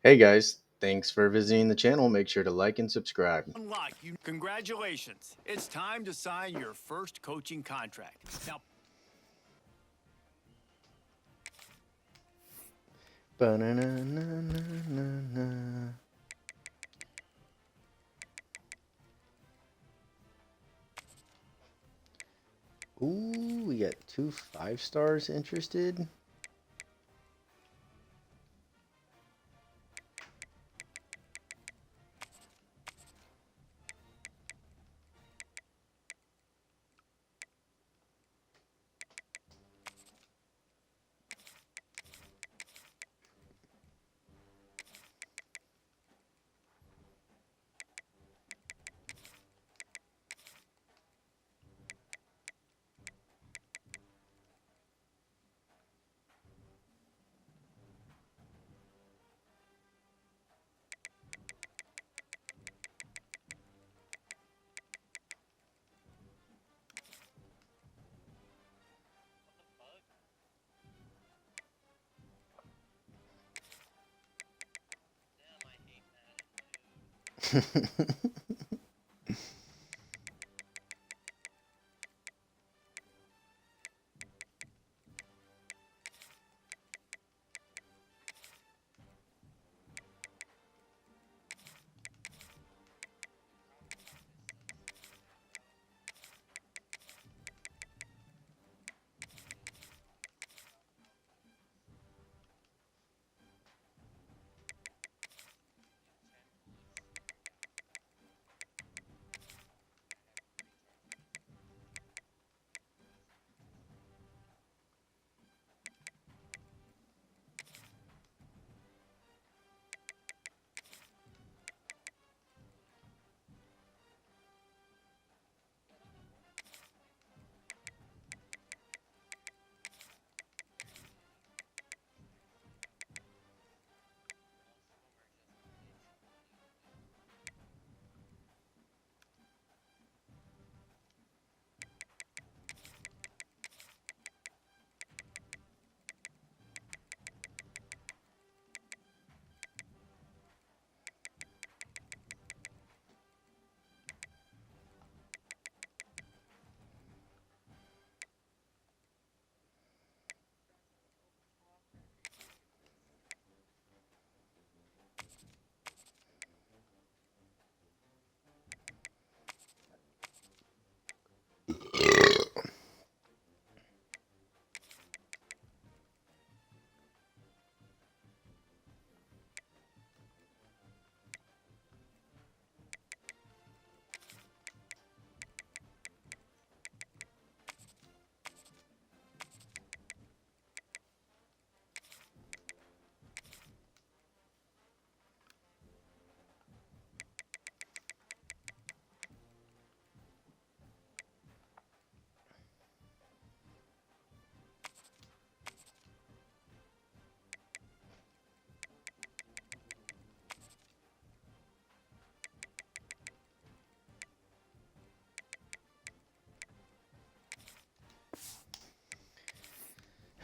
Hey guys, thanks for visiting the channel. Make sure to like and subscribe. Unlock you. Congratulations. It's time to sign your first coaching contract. Now, Ba-na-na-na-na-na-na. Ooh, we got 2 5-stars interested.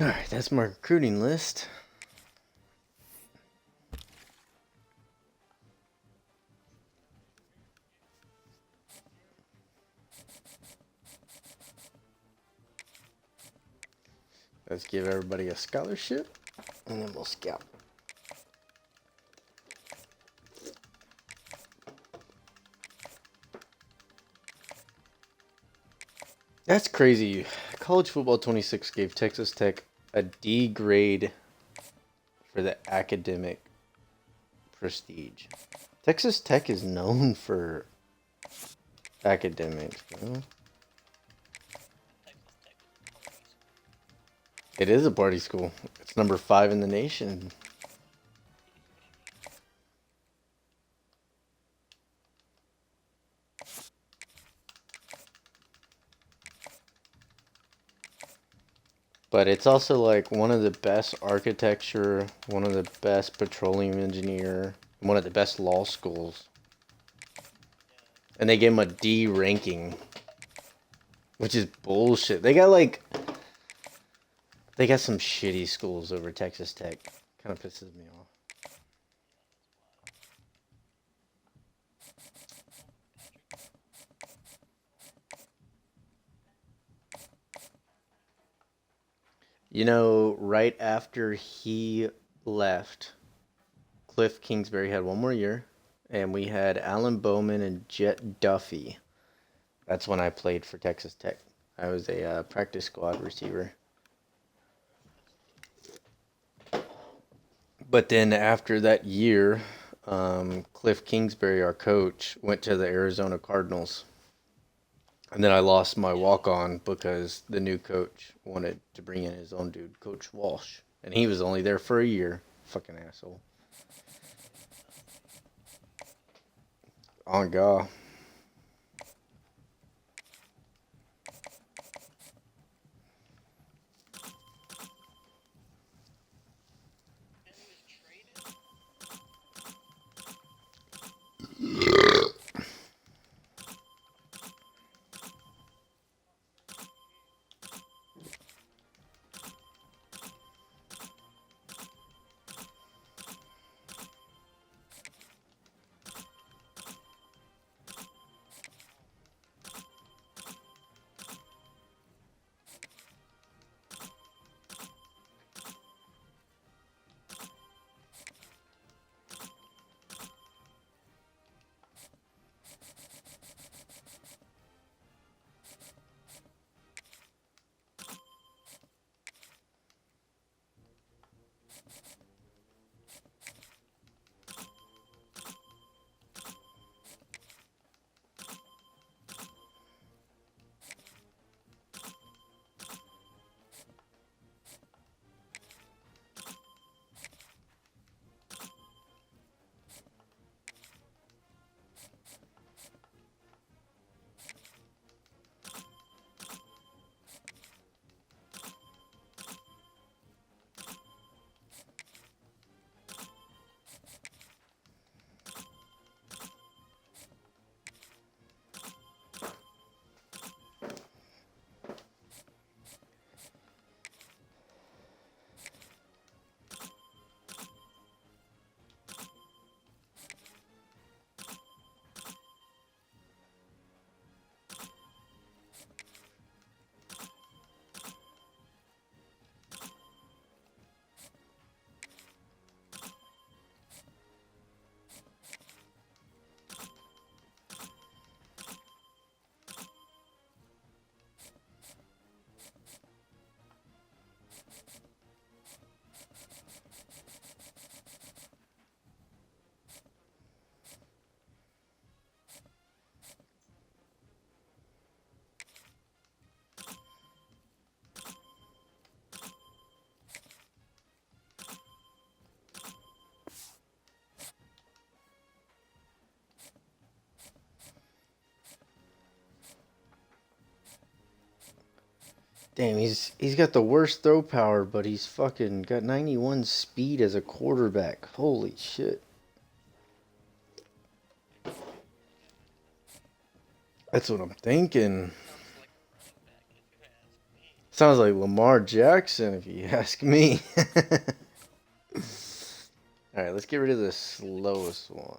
Alright, that's my recruiting list. Let's give everybody a scholarship, and then we'll scout. That's crazy. College Football 26 gave Texas Tech a D grade for the academic prestige. Texas Tech is known for academics, bro. It is a party school. It's number 5 in the nation. But it's also like one of the best architecture, one of the best petroleum engineer, one of the best law schools. And they gave him a D ranking, which is bullshit. They got some shitty schools over Texas Tech. Kind of pisses me off. You know, right after he left, Cliff Kingsbury had one more year, and we had Alan Bowman and Jet Duffy. That's when I played for Texas Tech. I was a practice squad receiver. But then after that year, Cliff Kingsbury, our coach, went to the Arizona Cardinals. And then I lost my walk on because the new coach wanted to bring in his own dude, Coach Walsh. And he was only there for a year. Fucking asshole. On God. Damn, he's got the worst throw power, but he's fucking got 91 speed as a quarterback. Holy shit. That's what I'm thinking. Sounds like Lamar Jackson, if you ask me. Alright, let's get rid of the slowest one.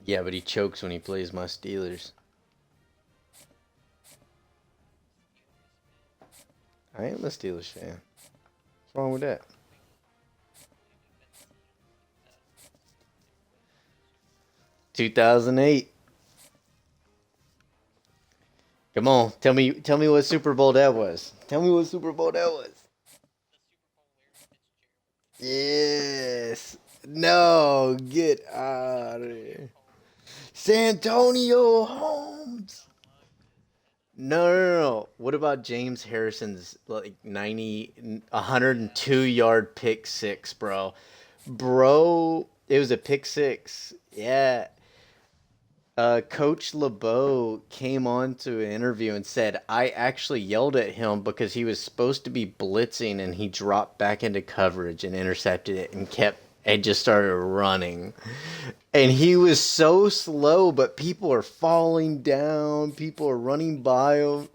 Yeah, but he chokes when he plays my Steelers. I am a Steelers fan. What's wrong with that? "2008. Come on, tell me what Super Bowl that was. Tell me what Super Bowl that was. Yes. No, get out of here. Santonio Holmes. No. What about James Harrison's like 102 yard pick six, bro? Bro, it was a pick six. Yeah. Coach LeBeau came on to an interview and said, I actually yelled at him because he was supposed to be blitzing and he dropped back into coverage and intercepted it and just started running. And he was so slow, but people are falling down. People are running by him.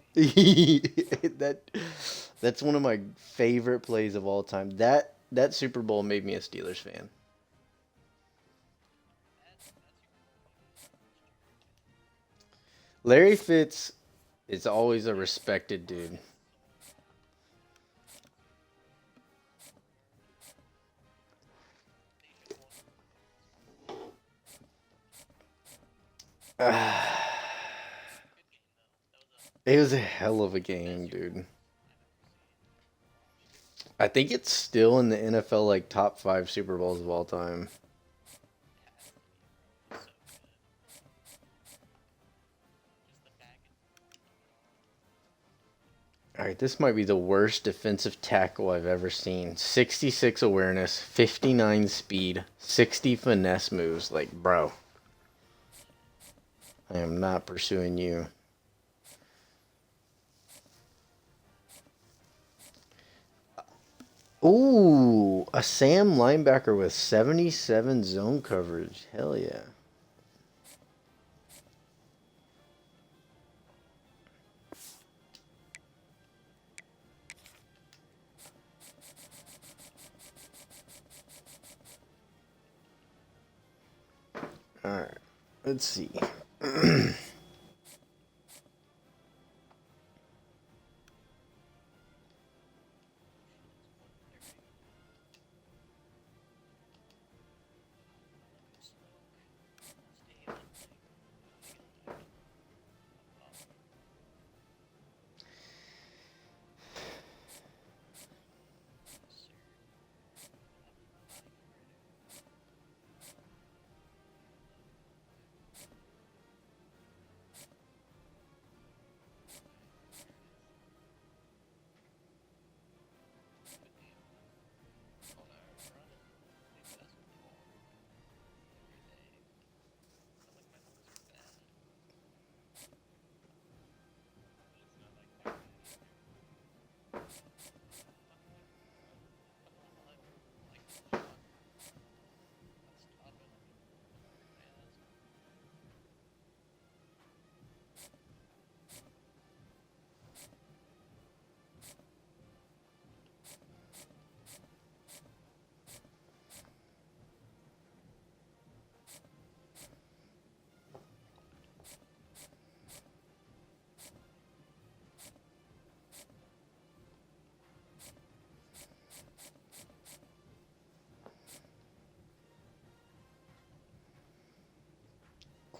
That's one of my favorite plays of all time. That Super Bowl made me a Steelers fan. Larry Fitz is always a respected dude. It was a hell of a game, dude. I think it's still in the NFL like top 5 Super Bowls of all time. Alright, this might be the worst defensive tackle I've ever seen. 66 awareness, 59 speed, 60 finesse moves. Like, bro. I am not pursuing you. Ooh, a Sam linebacker with 77 zone coverage. Hell yeah. Alright, let's see.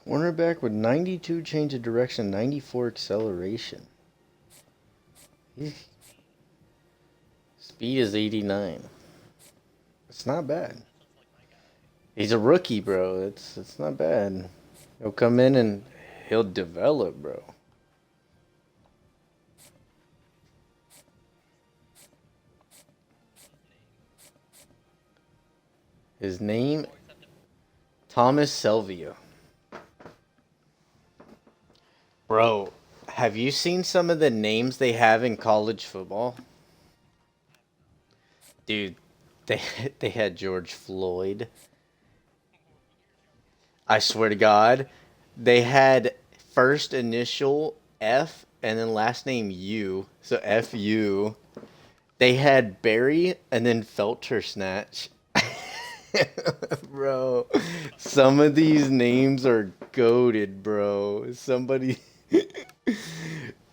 Cornerback with 92 change of direction, 94 acceleration. Speed is 89. It's not bad. He's a rookie, bro. It's not bad. He'll come in and he'll develop, bro. His name, Thomas Selvia. Bro, have you seen some of the names they have in college football? Dude, they they had George Floyd. I swear to God, they had first initial F and then last name U, so FU. They had Barry and then Felter Snatch. Bro, some of these names are goated, bro. Somebody.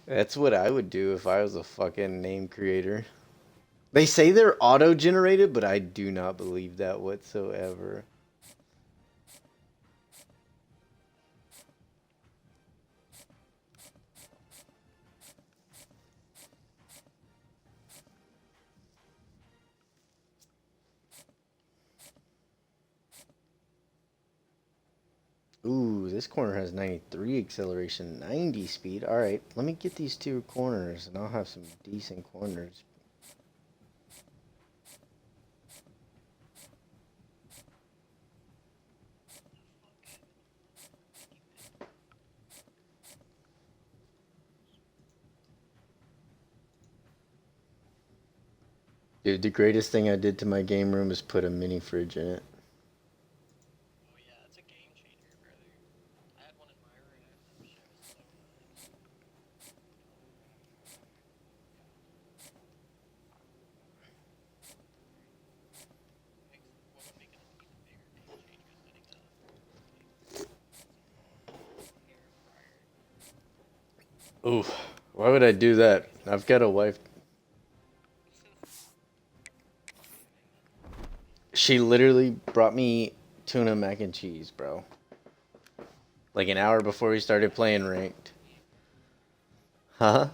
That's what I would do if I was a fucking name creator. They say they're auto generated, but I do not believe that whatsoever. Ooh, this corner has 93 acceleration, 90 speed. Alright, let me get these 2 corners and I'll have some decent corners. Dude, the greatest thing I did to my game room is put a mini fridge in it. Ooh, why would I do that? I've got a wife. She literally brought me tuna mac and cheese, bro. Like an hour before we started playing ranked. Huh?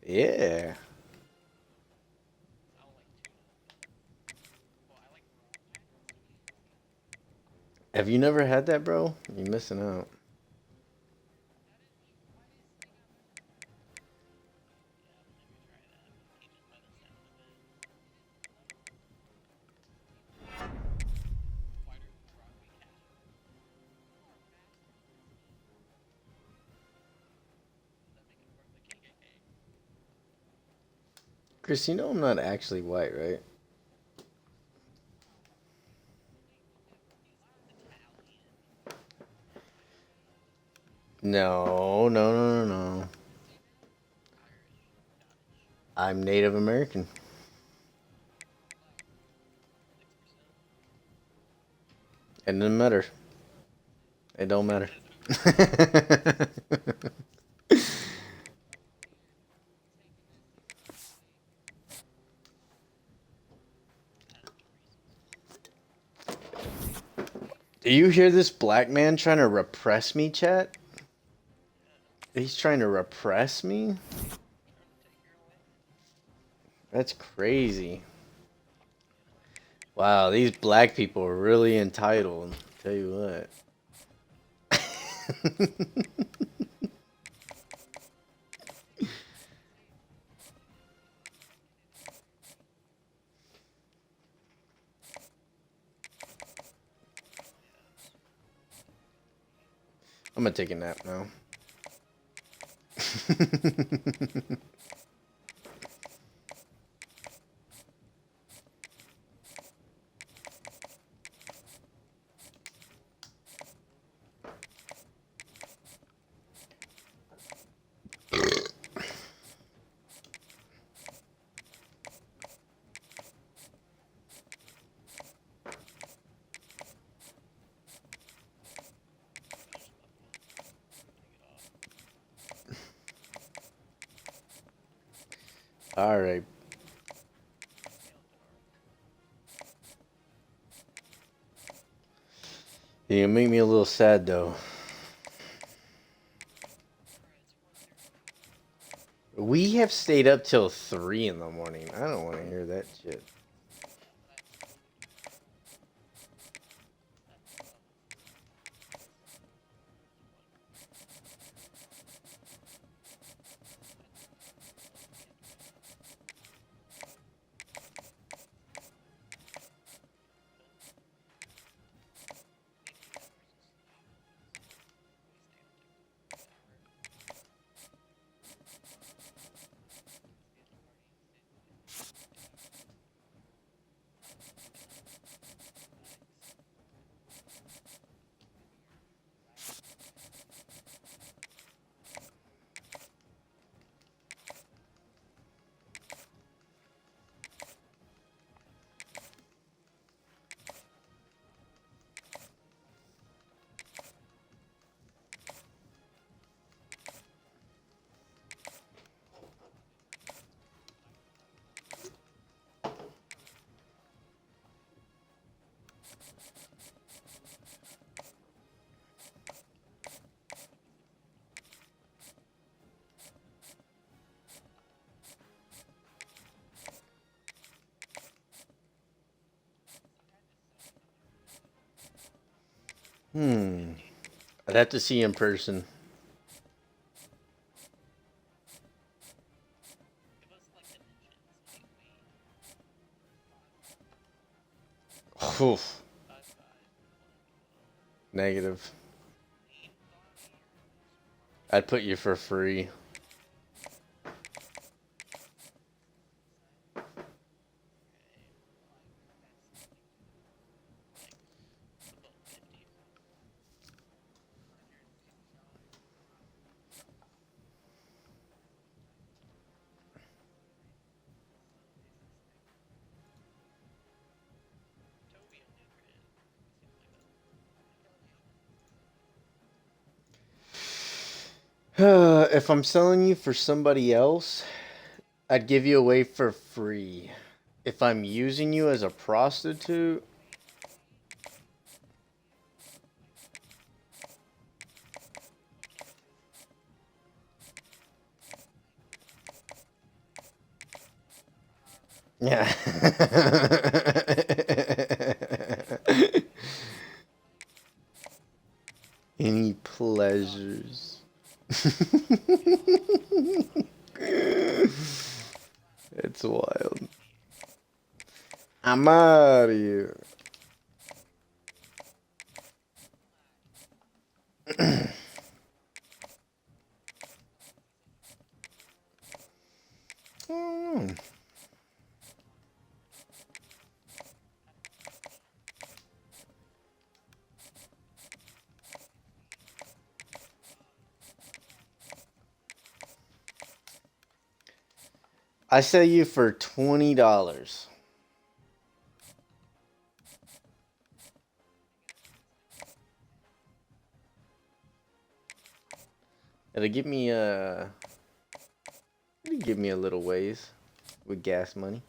Yeah. Have you never had that, bro? You're missing out. Chris, you know I'm not actually white, right? No, no, no, no, no. I'm Native American. It doesn't matter. It don't matter. Do you hear this black man trying to repress me, chat? He's trying to repress me? That's crazy. Wow, these black people are really entitled. Tell you what. I'm gonna take a nap now. All right. You make me a little sad though. We have stayed up till 3 in the morning. I don't want to hear that shit. I'd have to see in person. Oof. Negative. I'd put you for free. If I'm selling you for somebody else, I'd give you away for free. If I'm using you as a prostitute, Yeah. Any pleasures? It's wild. I'm out of here. I sell you for $20. It'll give me a little ways with gas money.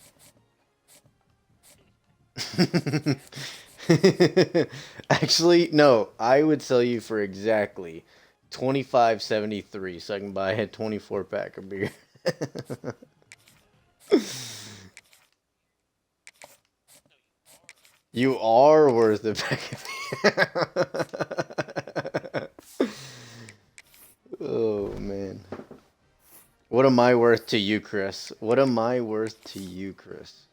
Actually, no, I would sell you for exactly 25.73 so I can buy a 24 pack of beer. You are worth a pack of beer. Oh man. What am I worth to you, Chris? What am I worth to you, Chris?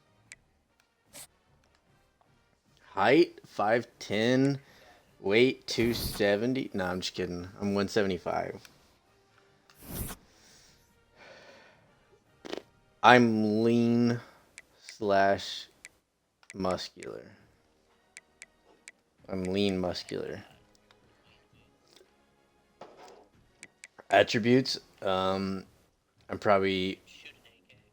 Height 5'10", weight 270. No, I'm just kidding. I'm 175. I'm lean slash muscular. I'm lean muscular. Attributes. I'm probably.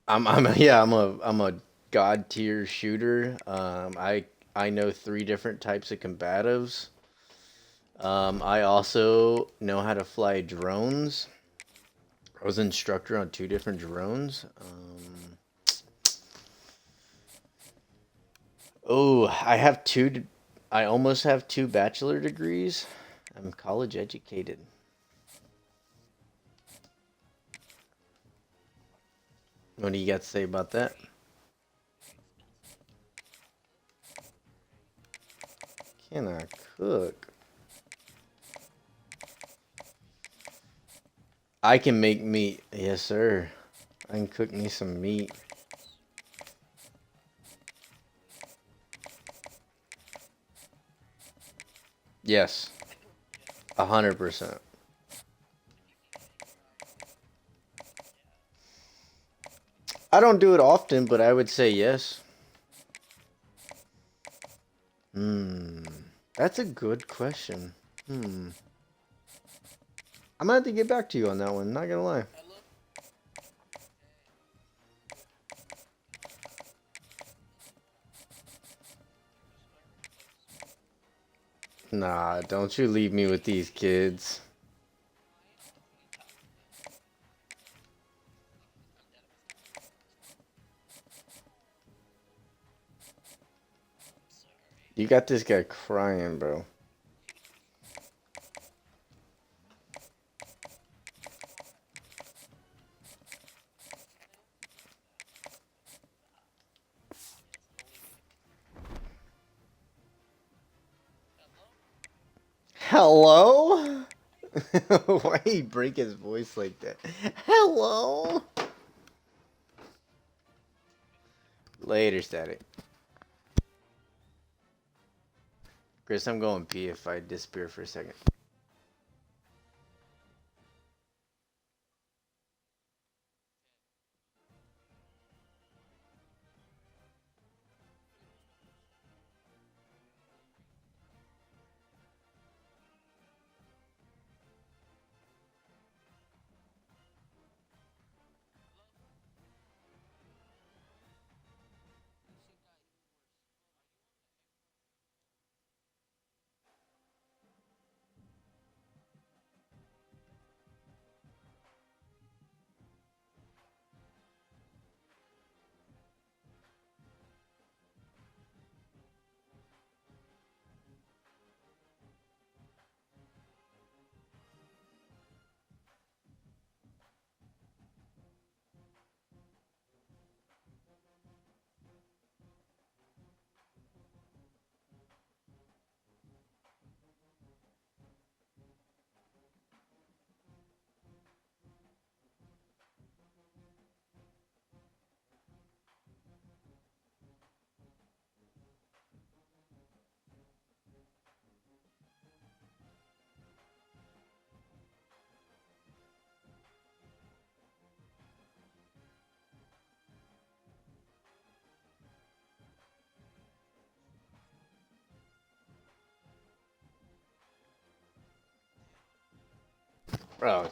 I'm a god tier shooter. I know 3 different types of combatives. I also know how to fly drones. I was an instructor on 2 different drones. I have 2. I almost have 2 bachelor degrees. I'm college educated. What do you got to say about that? Can I cook? I can make meat. Yes, sir. I can cook me some meat. Yes. 100%. I don't do it often, but I would say yes. That's a good question. I'm gonna have to get back to you on that one, not gonna lie. Nah, don't you leave me with these kids. You got this guy crying, bro. Hello? Why he break his voice like that? Hello? Later, static. Chris, I'm going pee if I disappear for a second. Bro.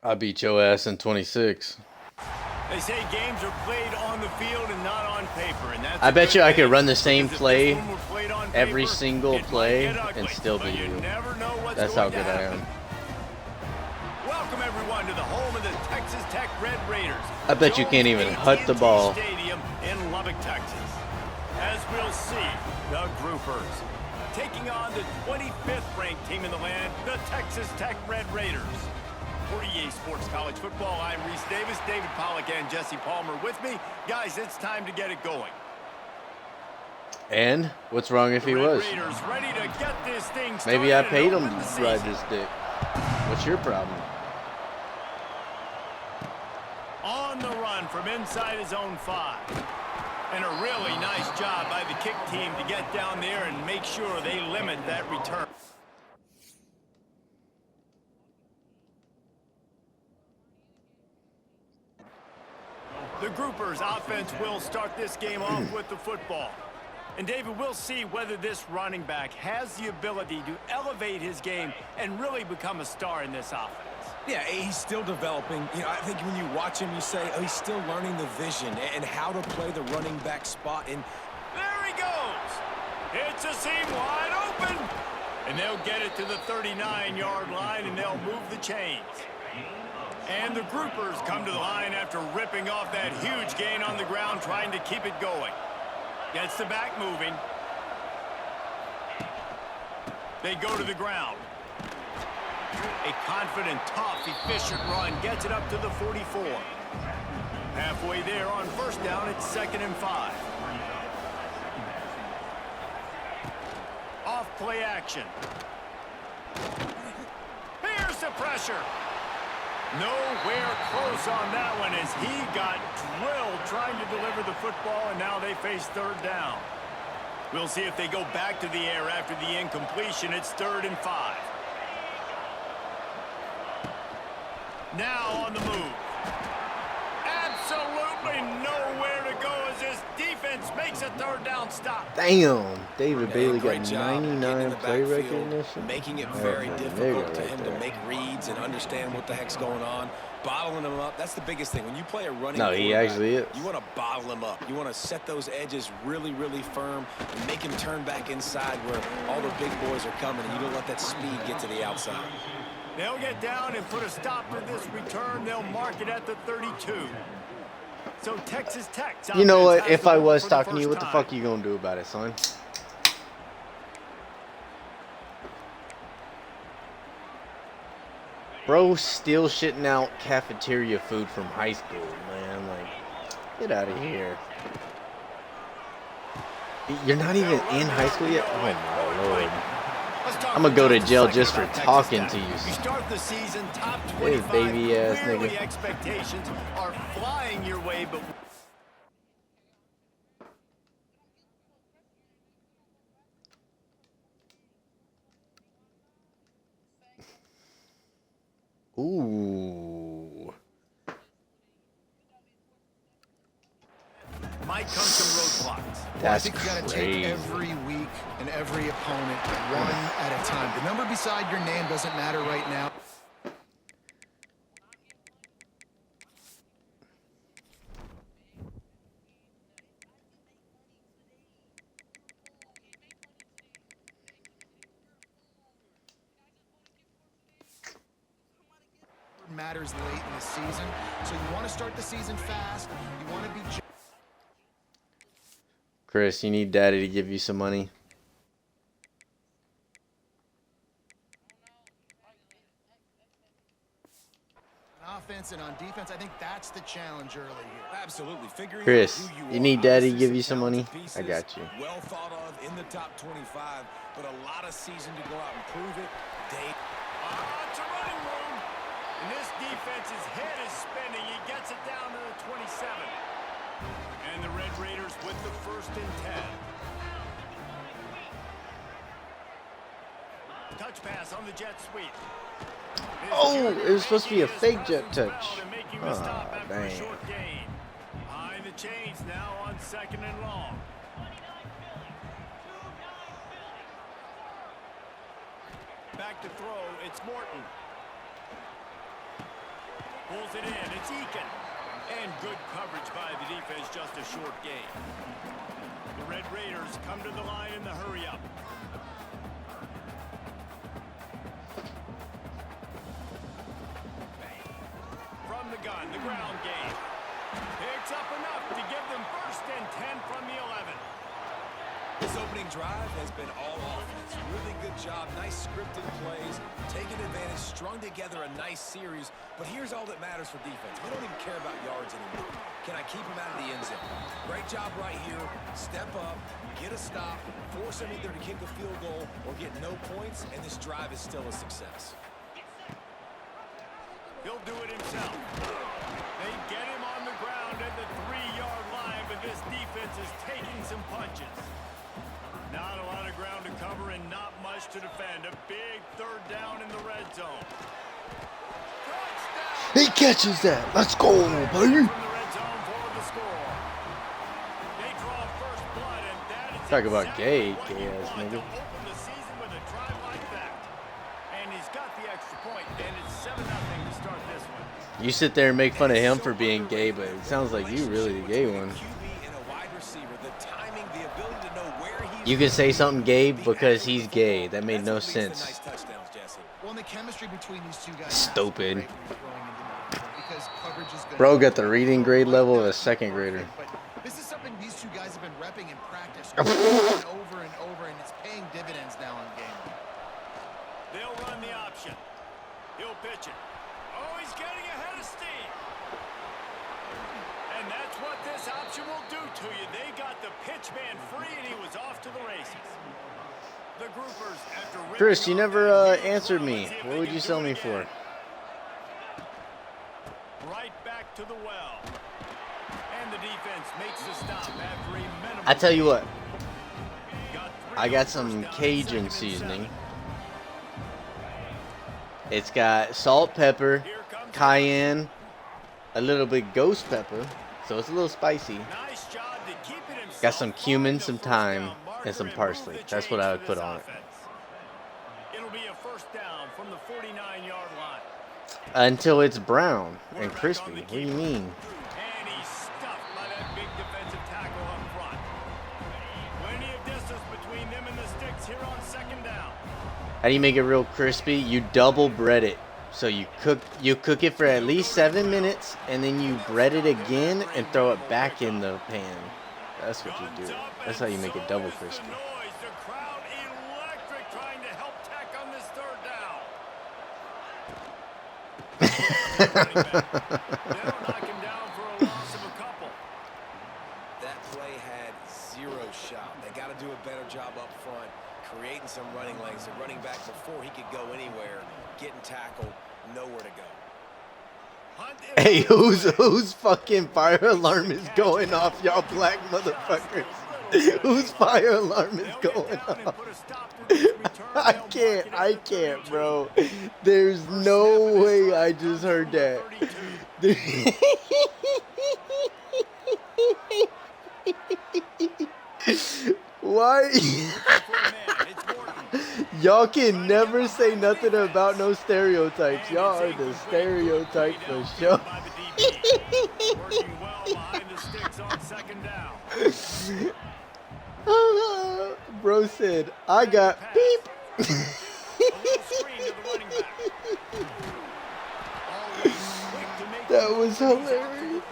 I beat your ass in 26. They say games are played on the field and not on paper, and that's I bet you I could run the same because if play this one were played on every paper, single it might play get ugly, and still but beat you you. never know what's That's how going to good I happen. am. Welcome everyone to the home of the Texas Tech Red Raiders. I bet you can't even hut the AT&T ball. Stadium in Lubbock, Texas. As we'll see, the Groupers taking on the 25th ranked team in the land, the Texas Tech Red Raiders. For EA Sports College Football, I'm Reese Davis, David Pollack, and Jesse Palmer with me. Guys, it's time to get it going. And what's wrong if he Red was? Raiders ready to get this thing Maybe I started paid and him open the to ride season. this dick. What's your problem? On the run from inside his own 5. And a really nice job by the kick team to get down there and make sure they limit that return. The Groupers offense will start this game off with the football. And David, we'll see whether this running back has the ability to elevate his game and really become a star in this offense. Yeah, he's still developing. You know, I think when you watch him, you say, oh, he's still learning the vision and how to play the running back spot. And there he goes. It's a seam wide open. And they'll get it to the 39-yard line, and they'll move the chains. And the Groupers come to the line after ripping off that huge gain on the ground, trying to keep it going. Gets the back moving. They go to the ground. A confident, tough, efficient run gets it up to the 44. Halfway there on first down, it's 2nd and 5. Off play action. Here's the pressure. Nowhere close on that one as he got drilled trying to deliver the football, and now they face 3rd down. We'll see if they go back to the air after the incompletion. It's 3rd and 5. Now on the move. Absolutely nowhere to go as this defense makes a 3rd down stop. Damn, David Bailey got great job getting in 99 the play backfield, recognition. making it very difficult to right him there. to make reads and understand what the heck's going on. Bottling him up, that's the biggest thing. When you play a running No, he quarterback, actually is. you want to bottle him up. You want to set those edges really, really firm and make him turn back inside where all the big boys are coming, and you don't let that speed get to the outside. They'll get down and put a stop to this return. They'll mark it at the 32. So Texas Tech. You know what? If I was talking to you, what the fuck are you gonna do about it, son? Bro, still shitting out cafeteria food from high school, man. Like, get out of here. You're not even in high school yet? Oh my lord. I'm gonna go to jail just for talking to you. You start the season top This 25. baby ass Clearly nigga. expectations are flying your way, but Ooh. might come some roadblocks. That's I think you got to crazy. take every week and every opponent one at a time. The number beside your name doesn't matter right now. Matters late in the season, so you want to start the season fast. You want to be. Chris, you need daddy to give you some money. On offense and on defense, I think that's the challenge early here. Absolutely. Figuring Chris, out who you are. need daddy to Obviously, give you some money? talented I got pieces, you. Well thought of in the top 25, but a lot of season to go out and prove it. It's a running room. And this defense's head is spinning. He gets it down to the 27. And the Red Raiders with the 1st and 10. Touch pass on the jet sweep. Oh, it was supposed to be a fake jet touch. Ah, Ah, dang. Behind the chains now on 2nd and long. Back to throw, it's Morton. Pulls it in, it's Eakin. And good coverage by the defense, just a short gain. The Red Raiders come to the line in the hurry-up. From the gun, the ground game. Picks up enough to give them 1st and 10 from the 11. This opening drive has been all offense. Really good job, nice scripted plays, taking advantage, strung together a nice series. But here's all that matters for defense. We don't even care about yards anymore. Can I keep them out of the end zone? Great job right here. Step up, get a stop, force them either to kick a field goal or get no points, and this drive is still a success. He'll do it himself. They get him on the ground at the 3-yard line, but this defense is taking some punches. Not a lot of ground to cover and not much to defend. A big 3rd down in the red zone. Touchdown! He catches that. Let's go, baby. From the red zone for the score. They draw first blood, and that is Talk about exactly gay, what gay you ass want nigga. to open the season with a drive like that. And he's got the extra point, and it's 7-0 to start this one. You sit there and make fun of him for being gay, but it sounds like you really the gay one. You could say something gay because he's gay. That made no sense. Well, and the chemistry between these two guys. Stupid. Because coverage is gonna Bro got the reading grade level of a 2nd grader. But this is something these two guys have been repping in practice over and over, and it's paying dividends now in game. They'll run the option. He'll pitch it. Oh, he's getting ahead of steam. And that's what this option will do to you. They got the pitch man free, and he was off to the races. The groupers, after Chris, you never answered me. What would you sell me for? Right back to the well. And the defense makes the stop after a minimum. I tell you what. I got some Cajun seasoning. It's got salt, pepper, cayenne, a little bit ghost pepper, so it's a little spicy. Nice job to keep it himself. Got some cumin, some thyme, and some parsley. That's what I would put on it. It'll be a 1st down from the 49-yard line. Until it's brown and crispy. What do you mean? And he's stuffed by that big defensive tackle up front. Plenty of distance between them and the sticks here on 2nd down. How do you make it real crispy? You double bread it. So you cook it for at least 7 minutes, and then you bread it again and throw it back in the pan. That's what you do. That's how you make it double crispy. The crowd electric, trying to help tack on this 3rd down. They'll knock him down for a loss of a couple. That play had 0 shot. They got to do a better job up front, creating some running lanes. The running back, before he could go anywhere, getting tackled, nowhere to go. Hey, whose fucking fire alarm is going off, y'all black motherfuckers? Whose fire alarm is going off? I can't, bro. There's no way I just heard that. Why? Y'all can never say nothing about no stereotypes. Y'all are the stereotype for sure. Bro said, I got beep. That was hilarious.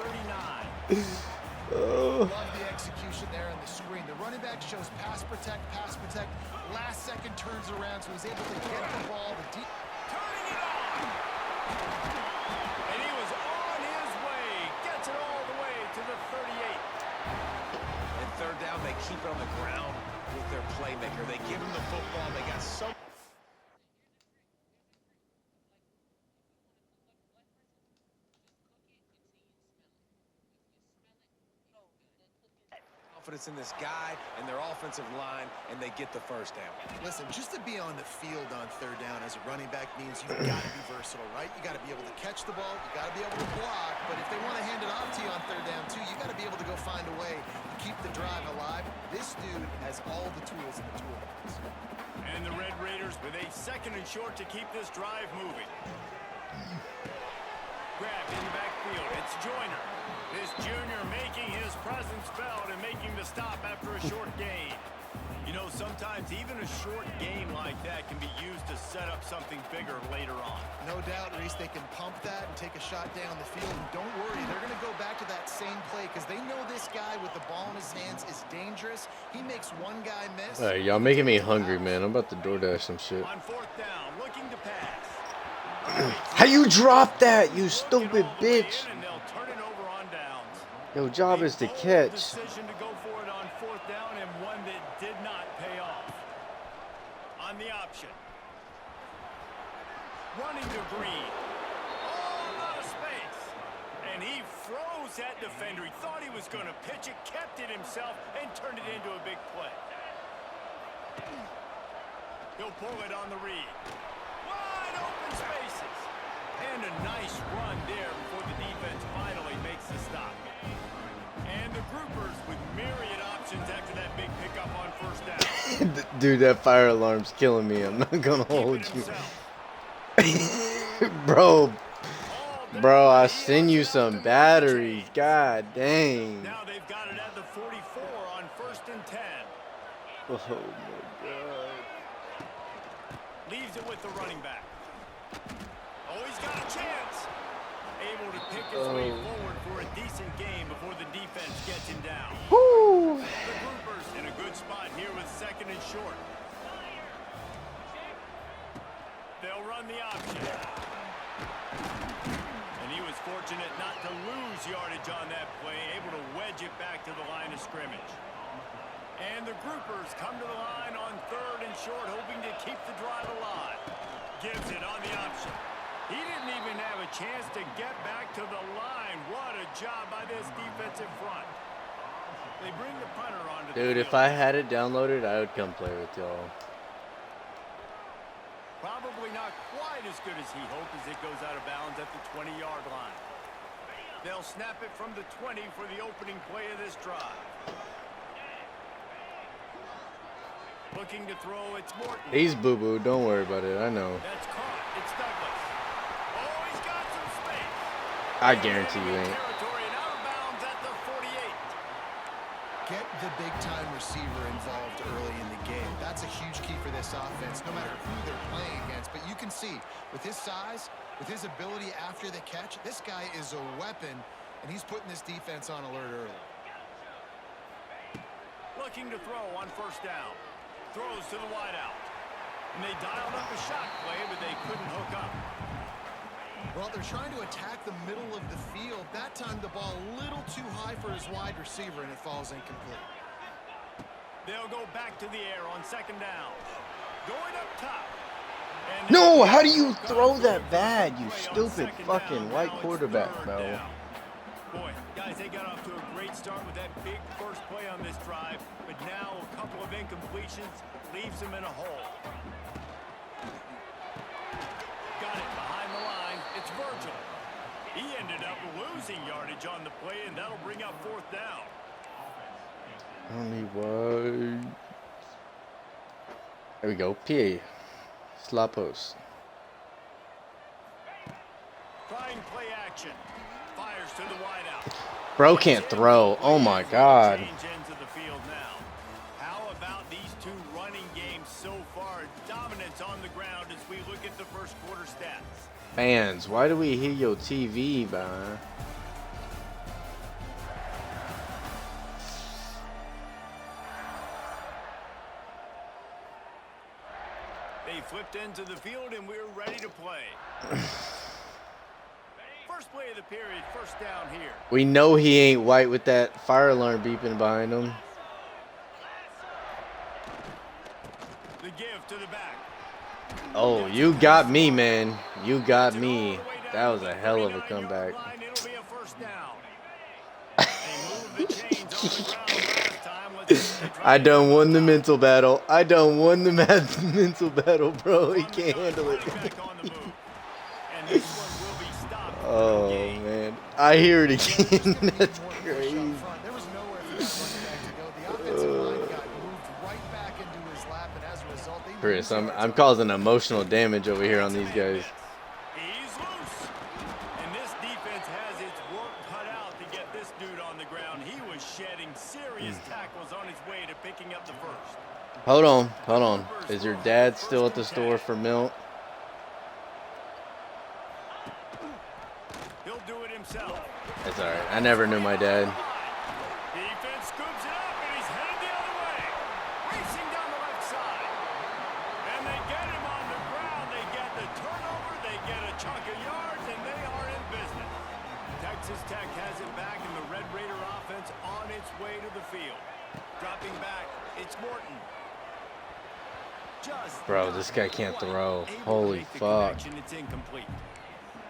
Oh. Love the execution there on the screen. The running back shows pass protect, pass protect. Last second turns around, so he's able to get the ball. Turning it on. And he was on his way. Gets it all the way to the 38. And 3rd down, they keep it on the ground with their playmaker. They give him the football. They got so... confidence in this guy and their offensive line, and they get the first down. Listen, just to be on the field on third down as a running back means you've got to be versatile, right? You got to be able to catch the ball, you got to be able to block, but if they want to hand it off to you on third down too, you got to be able to go find a way to keep the drive alive. This dude has all the tools in the toolbox. And the Red Raiders with a 2nd and short to keep this drive moving. Grabbed in the backfield, it's Joyner. This junior making his presence felt and making the stop after a short gain. You know, sometimes even a short gain like that can be used to set up something bigger later on. No doubt, Reese, they can pump that and take a shot down the field. And don't worry, they're going to go back to that same play because they know this guy with the ball in his hands is dangerous. He makes one guy miss. Hey, y'all making me hungry, man. I'm about to DoorDash some shit. On 4th down, looking to pass. How you drop that, you stupid bitch? And they'll turn it over on downs. Your job is to Bold catch. Decision to go for it on 4th down and one that did not pay off. On the option. Running to Green. Oh, a lot of space. And he froze that defender. He thought he was going to pitch it, kept it himself, and turned it into a big play. He'll pull it on the read. Wide open spaces. And a nice run there before the defense finally makes the stop. And the groupers with myriad options after that big pickup on 1st down. Dude, that fire alarm's killing me. I'm not gonna hold you. Bro, I send you some batteries. God dang. Now they've got it at the 44 on 1st and 10. Oh my god. Leaves it with the running back. Oh, he's got a chance. Able to pick his way forward for a decent game before the defense gets him down. Woo. The groupers in a good spot here with 2nd and short. They'll run the option. And he was fortunate not to lose yardage on that play, able to wedge it back to the line of scrimmage. And the groupers come to the line on 3rd and short, hoping to keep the drive alive. Gives it on the option. He didn't even have a chance to get back to the line. What a job by this defensive front. They bring the punter onto the Dude, field. if I had it downloaded, I would come play with y'all. Probably not quite as good as he hoped as it goes out of bounds at the 20-yard line. They'll snap it from the 20 for the opening play of this drive. Looking to throw, it's Morton. He's boo-boo. Don't worry about it. I know. That's caught. It's Douglas. Oh, he's got some space. I guarantee you ain't. Territory and out of bounds at the 48. Get the big-time receiver involved early in the game. That's a huge key for this offense, no matter who they're playing against. But you can see, with his size, with his ability after the catch, this guy is a weapon, and he's putting this defense on alert early. Looking to throw on 1st down. Throws to the wideout. And they dialed up a shot play, but they couldn't hook up. Well, they're trying to attack the middle of the field. That time, the ball a little too high for his wide receiver, and it falls incomplete. They'll go back to the air on 2nd down. Going up top. And No, how do you throw that bad, you stupid fucking white quarterback, bro? Boy, guys, they got off to a great start with that big first play on this drive, but now a couple of incompletions leaves them in a hole. Got it behind the line. It's Virgil. He ended up losing yardage on the play, and that'll bring up 4th down. Only one. There we go. PA. Slot post. Trying play action. Fires to the wideout. Bro can't throw. Oh my god. Change ends of the field now. How about these two running games so far? Dominance on the ground as we look at the first quarter stats. Fans, why do we hear your TV, man? They flipped into the field and we're ready to play. First play of the period, 1st down here. We know he ain't white with that fire alarm beeping behind him. The give to the back. Oh, you got me, man. You got me. That was a hell of a comeback. It'll be a 1st down. They moved the chains on the ground last time I done won the mental battle. I done won the mental battle, bro. He can't handle it. Oh, man. I hear it again. That's crazy. There was nowhere for that running back to go. The offensive line got moved right back into his lap, and as a result, they Chris, I'm causing emotional damage over here on these guys. He's loose. And this defense has its work cut out to get this dude on the ground. He was shedding serious tackles on his way to picking up the first. Hold on. Is your dad still at the store for milk? He'll do it himself. That's all right. I never knew my dad. Defense scoops it up, and he's headed the other way. Racing down the left side. And they get him on the ground. They get the turnover. They get a chunk of yards, and they are in business. Texas Tech has it back, and the Red Raider offense on its way to the field. Dropping back, it's Morton. Bro, this guy can't throw. Holy fuck. It's incomplete.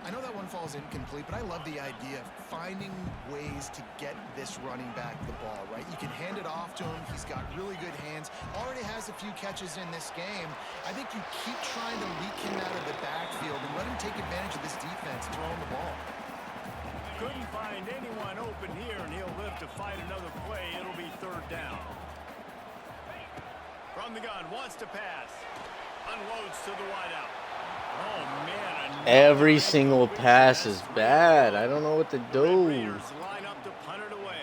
I know that one falls incomplete, but I love the idea of finding ways to get this running back the ball, right? You can hand it off to him. He's got really good hands. Already has a few catches in this game. I think you keep trying to leak him out of the backfield and let him take advantage of this defense throwing the ball. Couldn't find anyone open here, and he'll live to fight another play. It'll be third down. From the gun, wants to pass. Unloads to the wideout. Oh, man. Every single pass is bad. I don't know what to do. Line up to punt it away.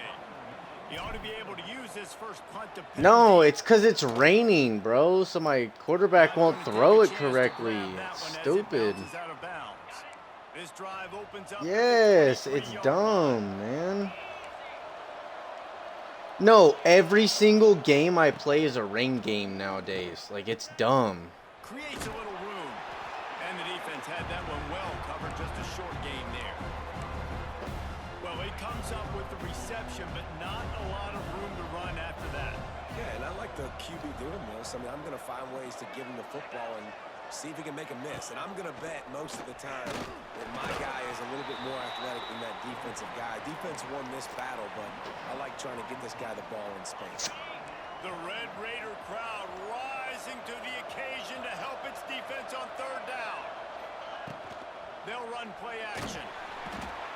He ought to be able to use his first punt to No, it's because it's raining, bro. So my quarterback won't throw it correctly. It's stupid. This drive opens up. Yes, it's dumb, man. No, every single game I play is a rain game nowadays. Like, it's dumb. Creates a little room. And the defense had that one well covered. Just a short gain there. Well, he comes up with the reception, but not a lot of room to run after that. Yeah, and I like the QB doing this. I mean, I'm going to find ways to give him the football and see if he can make a miss. And I'm going to bet most of the time that my guy is a little bit more athletic than that defensive guy. Defense won this battle, but I like trying to get this guy the ball in space. The Red Raider crowd rising to the occasion to help its defense on third down. They'll run play action.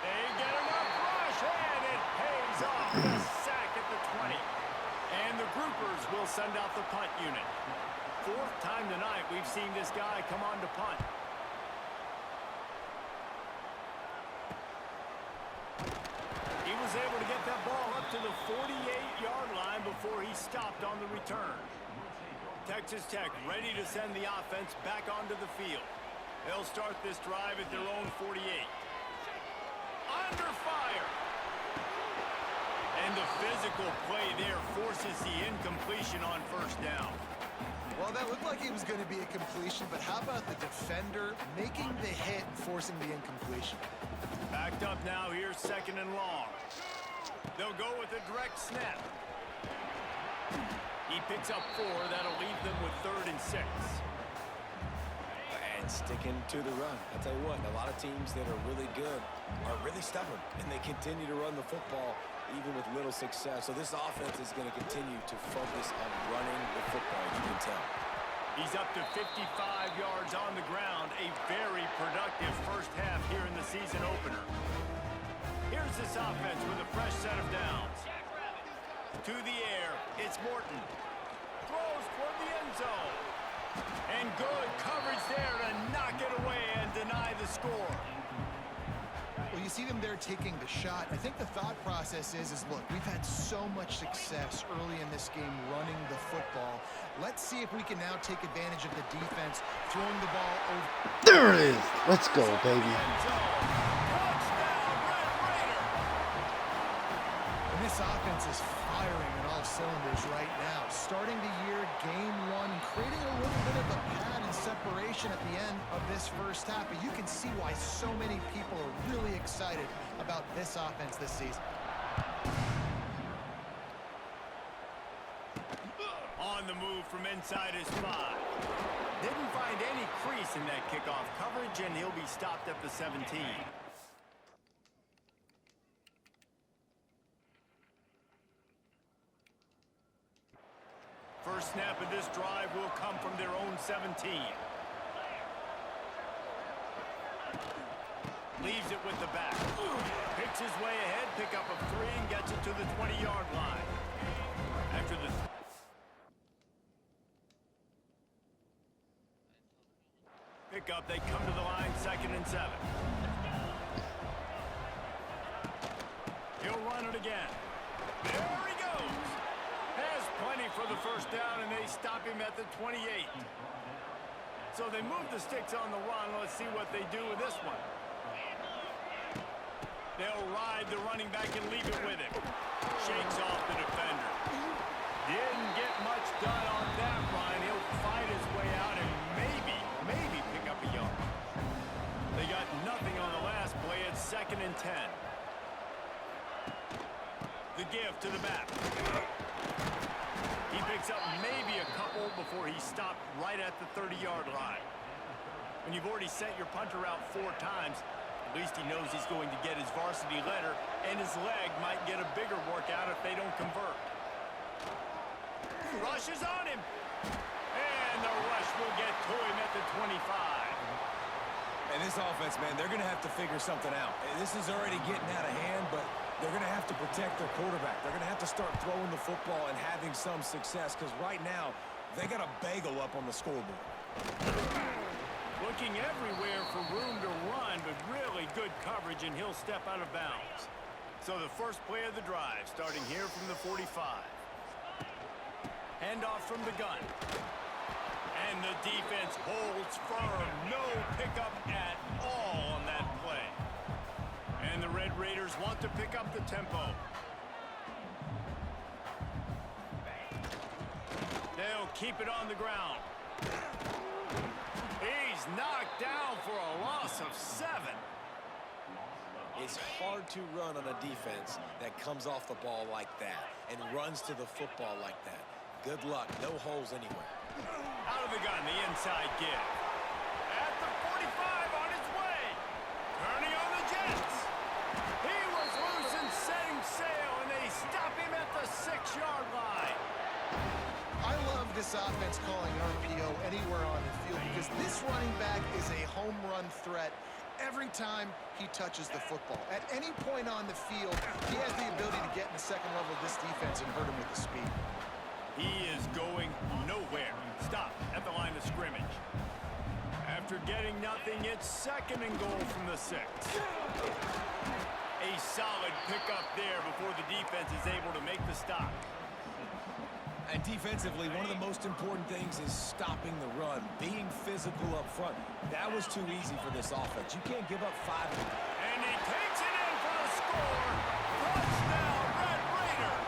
They get enough rush, and it pays off. The sack at the 20. And the groupers will send out the punt unit. Fourth time tonight we've seen this guy come on to punt. He was able to get that ball up to the 48-yard line before he stopped on the return. Texas Tech ready to send the offense back onto the field. They'll start this drive at their own 48. Under fire. And the physical play there forces the incompletion on first down. Well, that looked like it was going to be a completion, but how about the defender making the hit and forcing the incompletion? Backed up now, here's second and long. They'll go with a direct snap. He picks up 4. That'll leave them with 3rd and 6. And sticking to the run. I'll tell you what, a lot of teams that are really good are really stubborn, and they continue to run the football even with little success. So this offense is going to continue to focus on running the football, you can tell. He's up to 55 yards on the ground. A very productive first half here in the season opener. Here's this offense with a fresh set of downs. To the air, it's Morton. Throws toward the end zone. And good coverage there to knock it away and deny the score. Well, you see them there taking the shot. I think the thought process is look, we've had so much success early in this game running the football. Let's see if we can now take advantage of the defense throwing the ball over. There it is. Let's go, baby. And this offense is firing on all cylinders right now. Starting the year, game 1, and creating a little bit of a pad and separation at the end of this first half. But you can see why so many people are really excited about this offense this season. On the move from inside his 5. Didn't find any crease in that kickoff coverage, and he'll be stopped at the 17. First snap of this drive will come from their own 17. Leaves it with the back. Picks his way ahead, pick up a 3, and gets it to the 20-yard line. After the pickup, they come to the line, 2nd and 7. He'll run it again. There he goes. Has plenty for the first down, and they stop him at the 28. So they move the sticks on the run. Let's see what they do with this one. They'll ride the running back and leave it with him. Shakes off the defender. Didn't get much done on that run. He'll fight his way out and maybe pick up a yard. They got nothing on the last play. It's 2nd and 10. The give to the back. He picks up maybe a couple before he stopped right at the 30-yard line. When you've already sent your punter out 4 times, at least he knows he's going to get his varsity letter, and his leg might get a bigger workout if they don't convert. Rushes on him. And the rush will get to him at the 25. And this offense, man, they're going to have to figure something out. This is already getting out of hand, but they're going to have to protect their quarterback. They're going to have to start throwing the football and having some success, because right now, they got a bagel up on the scoreboard. Looking everywhere for room to run, but really good coverage, and he'll step out of bounds. So the first play of the drive, starting here from the 45. Handoff from the gun. And the defense holds firm. No pickup at all on that play. And the Red Raiders want to pick up the tempo. They'll keep it on the ground. He's knocked down for a loss of 7. It's hard to run on a defense that comes off the ball like that and runs to the football like that. Good luck. No holes anywhere. Out of the gun, the inside give. At the 45 on his way. Turning on the Jets. He was loose and setting sail, and they stop him at the 6-yard line. I love this offense calling RPO anywhere on the field because this running back is a home run threat every time he touches the football. At any point on the field, he has the ability to get in the second level of this defense and hurt him with the speed. He is going nowhere. Stop at the line of scrimmage. After getting nothing, it's 2nd and goal from the 6. A solid pickup there before the defense is able to make the stop. And defensively, one of the most important things is stopping the run, being physical up front. That was too easy for this offense. You can't give up 5. And he takes it in for the score. Touchdown, Red Raiders.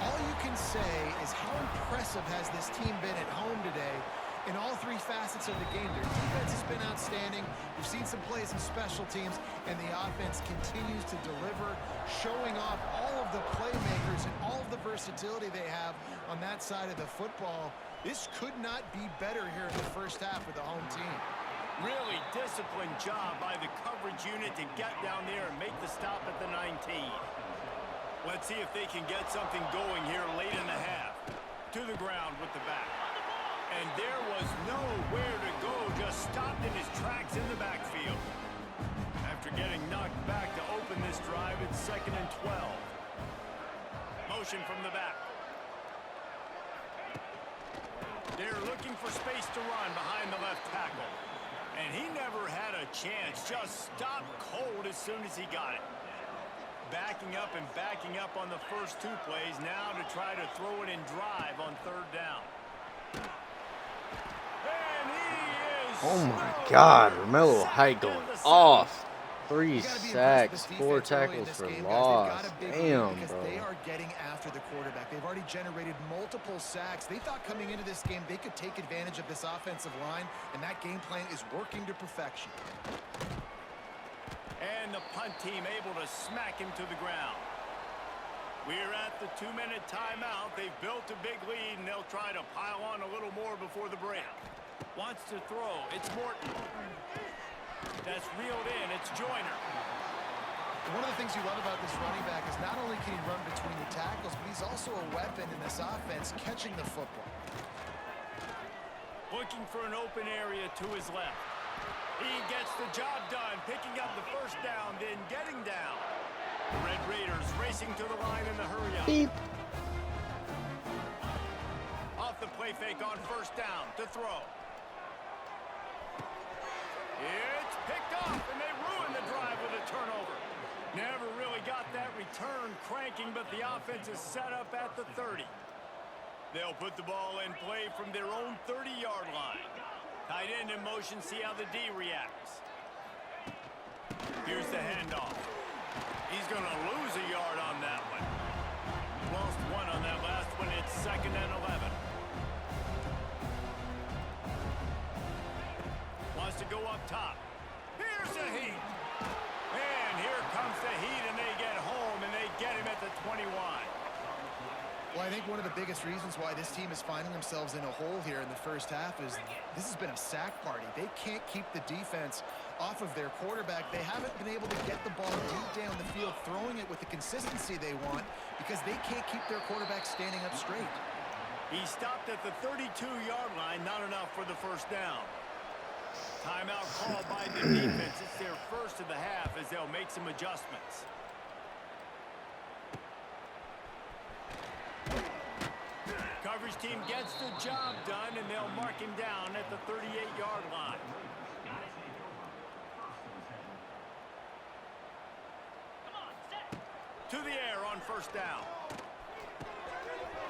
All you can say is how impressive has this team been at home today in all 3 facets of the game. Their defense has been outstanding. We've seen some plays in special teams, and the offense continues to deliver, showing off all of the playmakers and all of the versatility they have on that side of the football. This could not be better here in the first half with the home team. Really disciplined job by the coverage unit to get down there and make the stop at the 19. Let's see if they can get something going here late in the half. To the ground with the back. And there was nowhere to go, just stopped in his tracks in the backfield. After getting knocked back to open this drive, it's 2nd and 12. Motion from the back. They're looking for space to run behind the left tackle. And he never had a chance, just stopped cold as soon as he got it. Backing up and backing up on the first 2 plays, now to try to throw it in drive on 3rd down. Oh my God, Romello Height going off. 3 sacks, 4 tackles for loss. Damn, bro. They are getting after the quarterback. They've already generated multiple sacks. They thought coming into this game they could take advantage of this offensive line, and that game plan is working to perfection. And the punt team able to smack him to the ground. We're at the 2-minute timeout. They've built a big lead, and they'll try to pile on a little more before the break. Wants to throw. It's Morton. That's reeled in. It's Joyner. One of the things you love about this running back is not only can he run between the tackles, but he's also a weapon in this offense catching the football. Looking for an open area to his left. He gets the job done, picking up the first down, then getting down. The Red Raiders racing to the line in the hurry up. Beep. Off the play fake on first down to throw. It's picked off, and they ruin the drive with a turnover. Never really got that return cranking, but the offense is set up at the 30. They'll put the ball in play from their own 30-yard line. Tight end in motion, see how the D reacts. Here's the handoff. He's going to lose a yard on that one. Lost one on that last one. It's 2nd and 11. Wants to go up top. Here's the heat. And here comes the heat, and they get home, and they get him at the 21. Well, I think one of the biggest reasons why this team is finding themselves in a hole here in the first half is this has been a sack party. They can't keep the defense off of their quarterback. They haven't been able to get the ball deep down the field, throwing it with the consistency they want because they can't keep their quarterback standing up straight. He stopped at the 32-yard line, not enough for the first down. Timeout called by the defense. It's their first of the half as they'll make some adjustments. Coverage team gets the job done, and they'll mark him down at the 38-yard line. To the air on first down.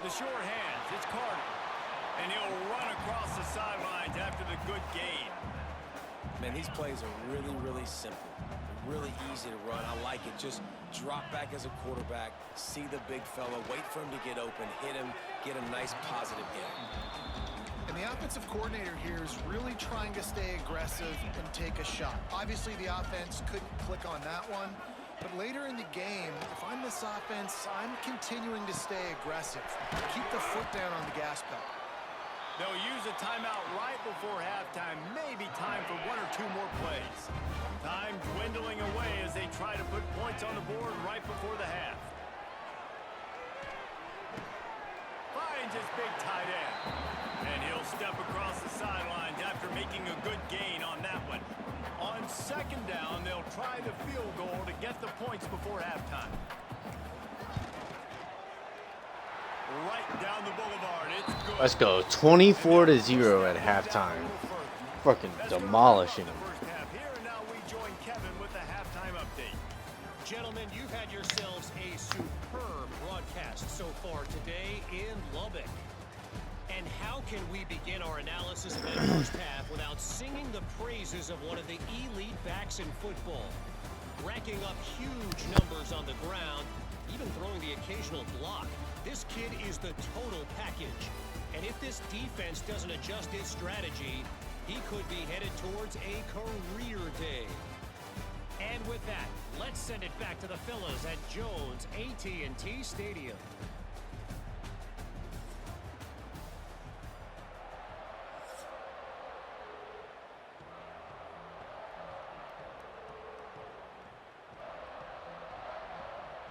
The short hands, it's Carter. And he'll run across the sidelines after the good gain. Man, these plays are really, really simple. Really easy to run. I like it. Just drop back as a quarterback, see the big fella, wait for him to get open, hit him, get a nice positive gain. And the offensive coordinator here is really trying to stay aggressive and take a shot. Obviously, the offense couldn't click on that one. But later in the game, if I'm this offense, I'm continuing to stay aggressive. Keep the foot down on the gas pedal. They'll use a timeout right before halftime. Maybe time for 1 or 2 more plays. Time dwindling away as they try to put points on the board right before the half. Finds his big tight end. And he'll step across the sidelines after making a good gain on that one. On second down, they'll try the field goal to get the points before halftime. Right down the boulevard. It's good. Let's go. 24-0 at halftime. Fucking demolishing them. Here and now we join Kevin with the halftime update. Gentlemen, you've had yourselves a superb broadcast so far today in Lubbock. And how can we begin our analysis of that first half without singing the praises of one of the elite backs in football? Racking up huge numbers on the ground, even throwing the occasional block. This kid is the total package. And if this defense doesn't adjust its strategy, he could be headed towards a career day. And with that, let's send it back to the fellas at Jones AT&T Stadium.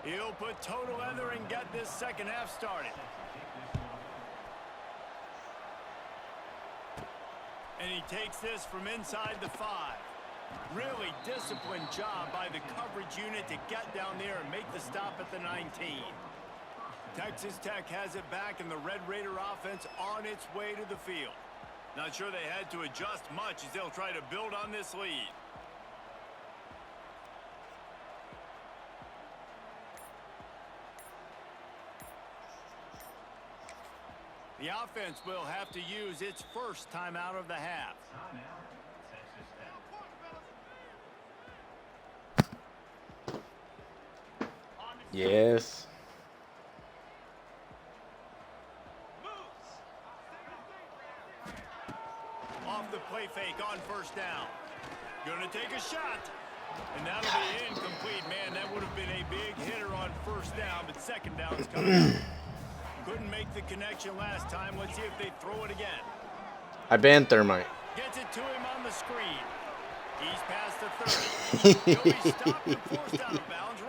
He'll put total leather and get this second half started. And he takes this from inside the 5. Really disciplined job by the coverage unit to get down there and make the stop at the 19. Texas Tech has it back, and the Red Raider offense on its way to the field. Not sure they had to adjust much as they'll try to build on this lead. The offense will have to use its first timeout of the half. Yes. Off the play fake on first down. Gonna take a shot. And that'll be incomplete. Man, that would have been a big hitter on first down, but second down's coming. Couldn't make the connection last time. Let's see if they throw it again. I banned Thermite. Gets it to him on the screen. He's past the 30. He'll be stopped and forced out of bounds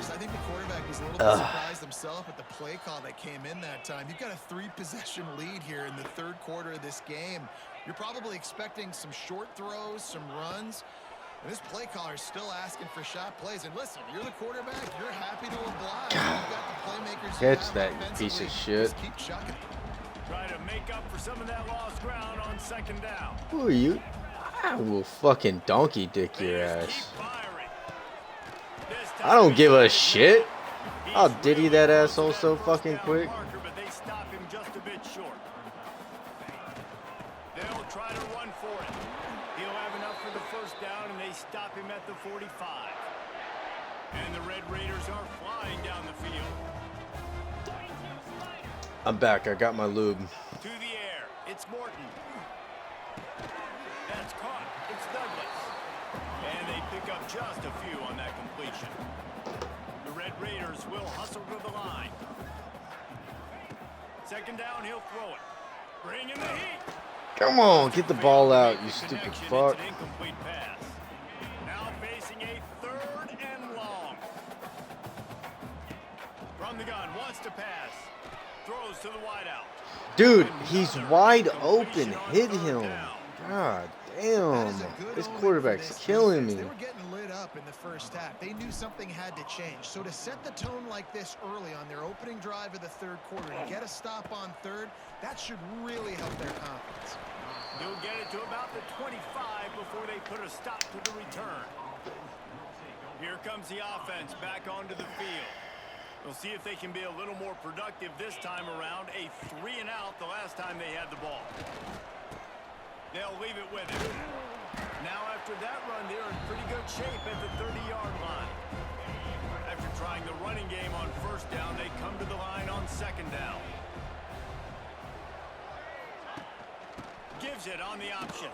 honest, I think the quarterback was a little bit surprised himself at the play call that came in that time. You've got a 3-possession lead here in the third quarter of this game. You're probably expecting some short throws, some runs. And this play caller is still asking for shot plays. And listen, you're the quarterback. You're happy to oblige. You've got the playmakers. Catch that, you piece of shit. Just keep chucking it. Try to make up for some of that lost ground on second down. Who are you? I will fucking donkey dick your Keep ass. firing. This I time don't give a he's shit. I'll really diddy that close asshole to so first fucking down quick. marker, but they stop him just a bit short. They'll try to run for it. He'll have enough for the first down, and they stop him at the 45. And the Red Raiders are flying down the field. I'm back. I got my lube. To the air. It's Morton. That's caught. It's Douglas. And they pick up just a few on that completion. The Red Raiders will hustle to the line. Second down, he'll throw it. Bring in the heat. Come on, get the ball out, you stupid Connection, fuck. it's an incomplete pass. Now facing a third and long. From the gun, wants to pass. Throws to the wideout. Dude, he's wide open. Hit him. God damn. This quarterback's killing me. They were getting lit up in the first half. They knew something had to change. So to set the tone like this early on their opening drive of the third quarter, to get a stop on third, that should really help their confidence. He'll get it to about the 25 before they put a stop to the return. Here comes the offense back onto the field. We'll see if they can be a little more productive this time around. A 3-and-out the last time they had the ball. They'll leave it with him. Now after that run, they're in pretty good shape at the 30-yard line. After trying the running game on first down, they come to the line on second down. Gives it on the option.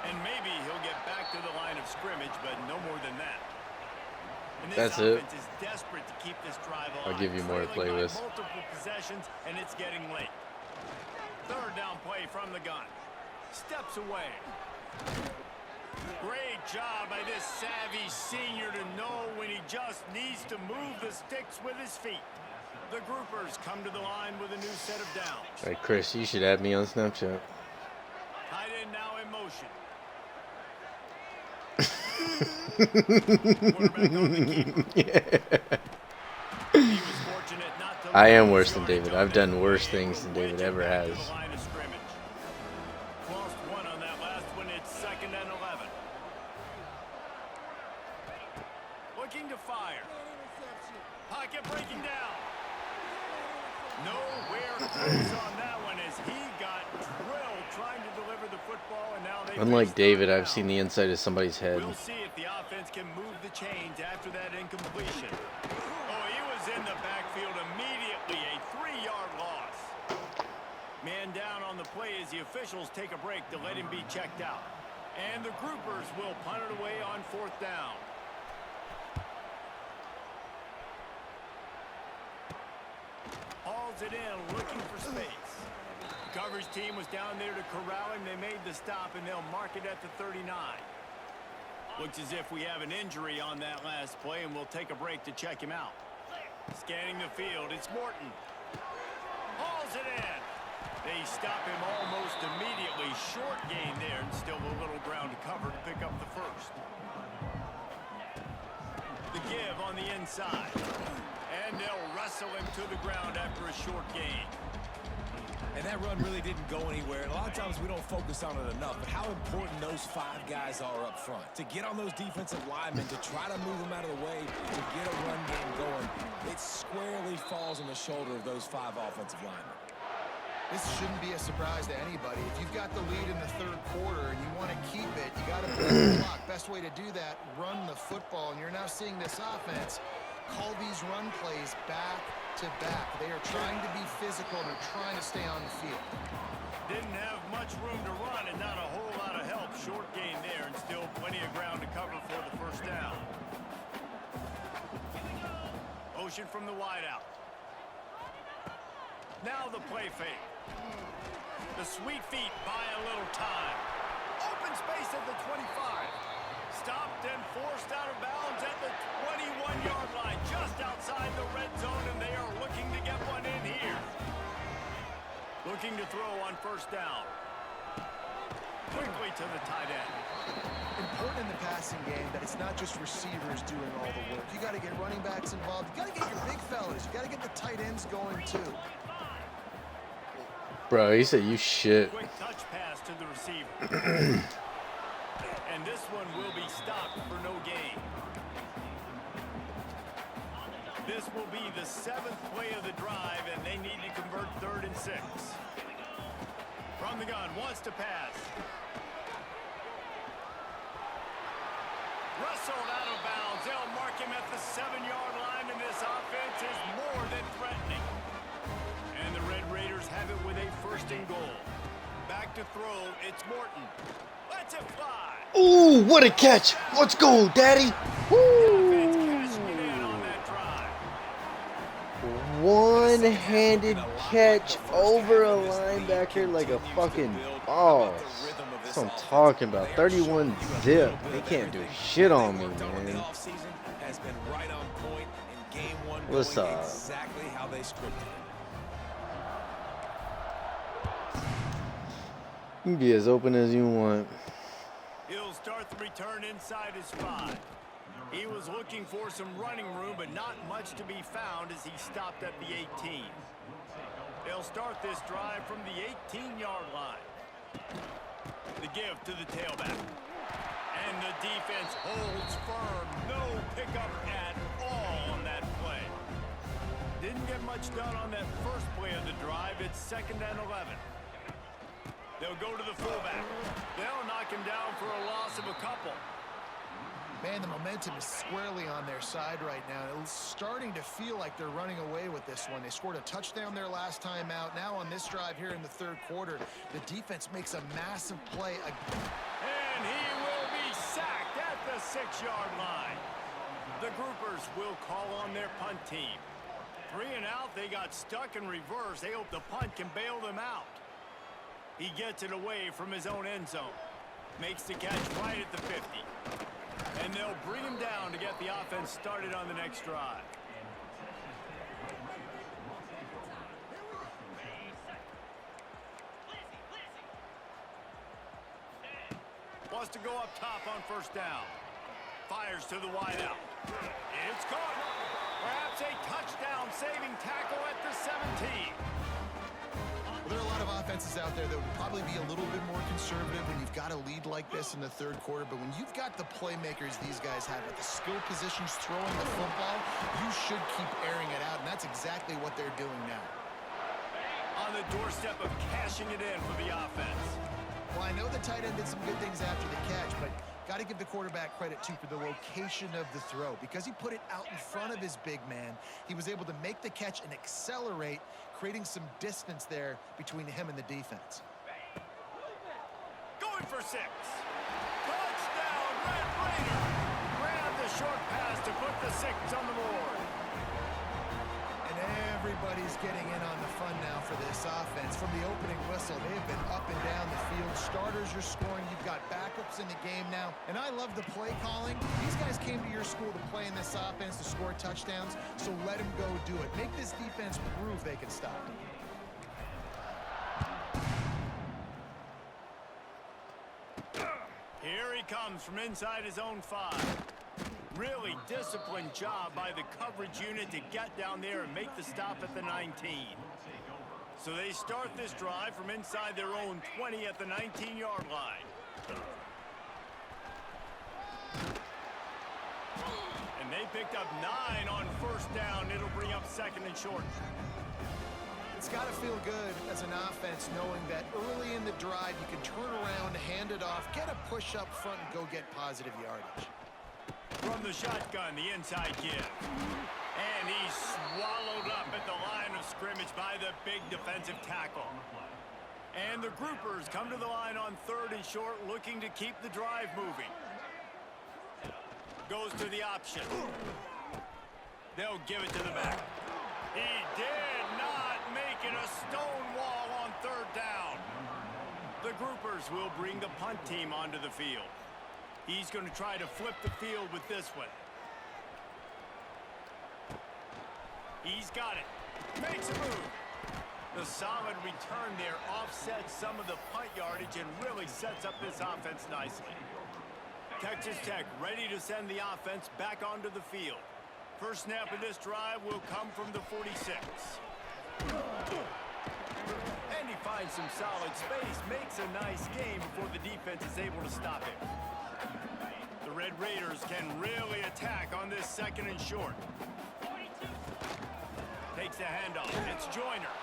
And maybe he'll get back to the line of scrimmage, but no more than that. And this That's it. offense is desperate to keep this drive alive. I'll give you more to play Trailing by with. multiple possessions, and it's getting late. Third down play from the gun. Steps away. Great job by this savvy senior to know when he just needs to move the sticks with his feet. The groupers come to the line with a new set of downs. Hey, Chris, you should add me on Snapchat. Tight end now in motion. Quarterback on the keeper. He was fortunate not to I am lose worse than yardage David. on I've done that worse play. things than David Wedge it ever back to has. the line of scrimmage. Lost one on that last one. It's second and 11. Looking to fire. Pocket breaking down. Nowhere close on that one as he got drilled trying to deliver the football, and now they Unlike face David, third I've down. seen the inside of somebody's head. We'll see if the offense can move the chains after that incompletion. Oh, he was in the backfield immediately. A 3-yard loss. Man down on the play as the officials take a break to let him be checked out. And the groupers will punt it away on fourth down. Hauls it in, looking for space. The coverage team was down there to corral him. They made the stop, and they'll mark it at the 39. Looks as if we have an injury on that last play, and we'll take a break to check him out. Scanning the field, it's Morton. Hauls it in. They stop him almost immediately. Short gain there, and still a little ground to cover to pick up the first. The give on the inside. And they'll wrestle him to the ground after a short gain. And that run really didn't go anywhere. And a lot of times we don't focus on it enough, but how important those 5 guys are up front. To get on those defensive linemen, to try to move them out of the way, to get a run game going, it squarely falls on the shoulder of those 5 offensive linemen. This shouldn't be a surprise to anybody. If you've got the lead in the third quarter and you want to keep it, you got to put the clock. Best way to do that, run the football. And you're now seeing this offense call these run plays back to back. They are trying to be physical. They're trying to stay on the field. Didn't have much room to run and not a whole lot of help. Short gain there and still plenty of ground to cover for the first down. Motion from the wideout. Now the play fake. The sweet feet buy a little time. Open space at the 25. stopped and forced out of bounds at the 21-yard line, just outside the red zone, and they are looking to get one in here. Looking to throw on first down. Quickly to the tight end. Important in the passing game that it's not just receivers doing all the work. You got to get running backs involved. You got to get your big fellas. You got to get the tight ends going too. Bro, he said you shit. Quick touch pass to the receiver. And this one will be stopped for no gain. This will be the 7th play of the drive, and they need to convert 3rd and 6. From the gun, wants to pass. Wrestled out of bounds. They'll mark him at the 7-yard line, and this offense is more than threatening. And the Red Raiders have it with a 1st and goal. Back to throw, it's Morton. Let's it fly. Ooh, what a catch. Let's go, Daddy. Offense cashing it in on that drive. One-handed catch over a linebacker like a fucking boss. That's what I'm talking about. 31 zip. They can't do shit on me, man. What's up? Exactly how they scripted it. You can be as open as you want. He'll start the return inside his 5. He was looking for some running room, but not much to be found as he stopped at the 18. They'll start this drive from the 18-yard line. The give to the tailback. And the defense holds firm. No pickup at all on that play. Didn't get much done on that first play of the drive. It's 2nd and 11. They'll go to the fullback. They'll knock him down for a loss of a couple. Man, the momentum is squarely on their side right now. It's starting to feel like they're running away with this one. They scored a touchdown their last time out. Now on this drive here in the 3rd quarter, the defense makes a massive play. And he will be sacked at the 6-yard line. The groupers will call on their punt team. 3 and out, they got stuck in reverse. They hope the punt can bail them out. He gets it away from his own end zone. Makes the catch right at the 50. And they'll bring him down to get the offense started on the next drive. Wants to go up top on first down. Fires to the wideout. It's caught. Perhaps a touchdown-saving tackle at the 17. Well, there are a lot of offenses out there that would probably be a little bit more conservative when you've got a lead like this in the 3rd quarter. But when you've got the playmakers these guys have at the skill positions throwing the football, you should keep airing it out. And that's exactly what they're doing now. On the doorstep of cashing it in for the offense. Well, I know the tight end did some good things after the catch, but got to give the quarterback credit, too, for the location of the throw. Because he put it out in front of his big man, he was able to make the catch and accelerate, creating some distance there between him and the defense. Going for 6. Touchdown, Red Raider. Grabbed the short pass to put the 6 on the board. And everybody's getting in on the fun now for this offense. From the opening whistle, they have been up and down the field. Starters are scoring. You've got backups in the game now. And I love the play calling. These guys came to your school to play in this offense to score touchdowns, so let them go do it. Make this defense prove they can stop. Here he comes from inside his own 5. Really disciplined job by the coverage unit to get down there and make the stop at the 19. So they start this drive from inside their own 20 at the 19-yard line. And they picked up 9 on first down. It'll bring up 2nd and short. It's got to feel good as an offense knowing that early in the drive you can turn around, hand it off, get a push up front, and go get positive yardage. From the shotgun, the inside give. And he's swallowed up at the line of scrimmage by the big defensive tackle. And the groupers come to the line on 3rd and short, looking to keep the drive moving. Goes to the option. They'll give it to the back. He did not make it a stone wall on 3rd down. The groupers will bring the punt team onto the field. He's going to try to flip the field with this one. He's got it. Makes a move. The solid return there offsets some of the punt yardage and really sets up this offense nicely. Texas Tech ready to send the offense back onto the field. First snap of this drive will come from the 46. And he finds some solid space, makes a nice game before the defense is able to stop him. The Red Raiders can really attack on this second and short. Takes the handoff. It's Joyner.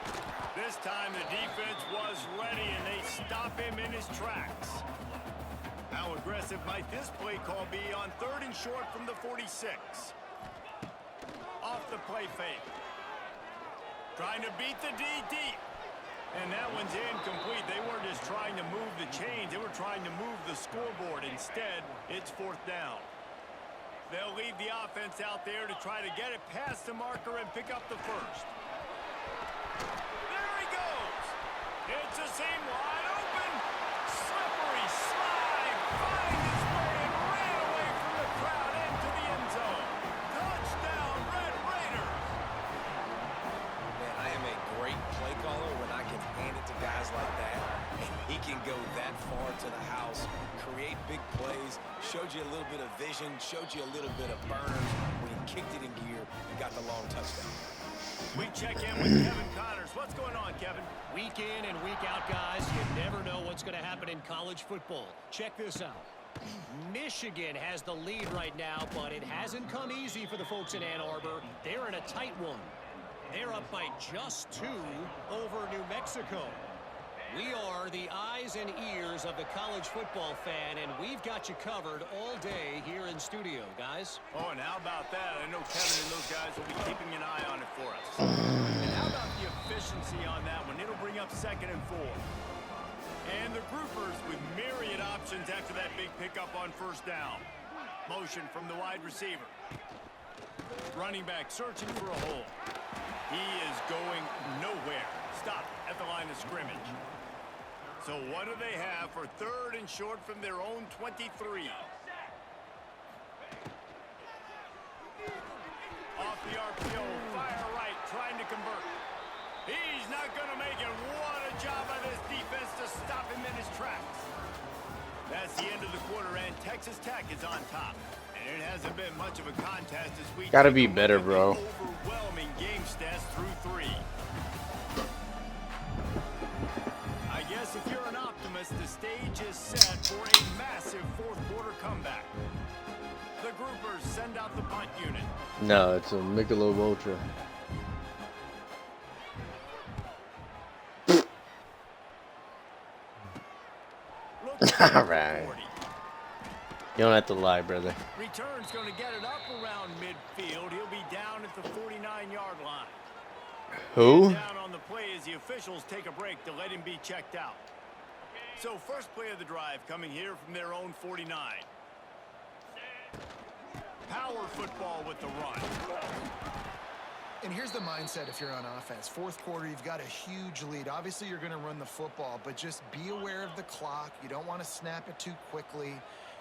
This time the defense was ready and they stop him in his tracks. How aggressive might this play call be on third and short from the 46? Off the play fake. Trying to beat the D deep. And that one's incomplete. They weren't just trying to move the chains. They were trying to move the scoreboard. Instead, it's fourth down. They'll leave the offense out there to try to get it past the marker and pick up the first. There he goes. It's a seam wide open. Slippery slide. Finds his way and ran away from the crowd into the end zone. Touchdown, Red Raiders. Man, I am a great play caller when I can hand it to guys like that. And he can go that far to the house, create big plays, showed you a little bit of vision, showed you a little bit of burners. When he kicked it in gear, he got the long touchdown. We check in with Kevin Connors. What's going on, Kevin? Week in and week out, guys, you never know what's going to happen in college football. Check this out. Michigan has the lead right now, but it hasn't come easy for the folks in Ann Arbor. They're in a tight one. They're up by just 2 over New Mexico. We are the eyes and ears of the college football fan, and we've got you covered all day here in studio, guys. Oh, and how about that? I know Kevin and those guys will be keeping an eye on it for us. And how about the efficiency on that one? It'll bring up 2nd and 4. And the groupers with myriad options after that big pickup on first down. Motion from the wide receiver. Running back searching for a hole. He is going nowhere. Stop at the line of scrimmage. So what do they have for third and short from their own 23? Off the RPO, fire right, trying to convert. He's not going to make it. What a job by this defense to stop him in his tracks. That's the end of the quarter, and Texas Tech is on top. And it hasn't been much of a contest this week. Gotta be better, bro. Overwhelming game stats through 3. I guess if you're an optimist, the stage is set for a massive fourth quarter comeback. The groupers send out the punt unit. No, it's a Michelob Ultra. All right. You don't have to lie, brother. Return's going to get it up around midfield. He'll be down at the 49-yard line. Who? Down on the play as the officials take a break to let him be checked out. So first play of the drive coming here from their own 49. Power football with the run. And here's the mindset if you're on offense. Fourth quarter, you've got a huge lead. Obviously, you're going to run the football, but just be aware of the clock. You don't want to snap it too quickly.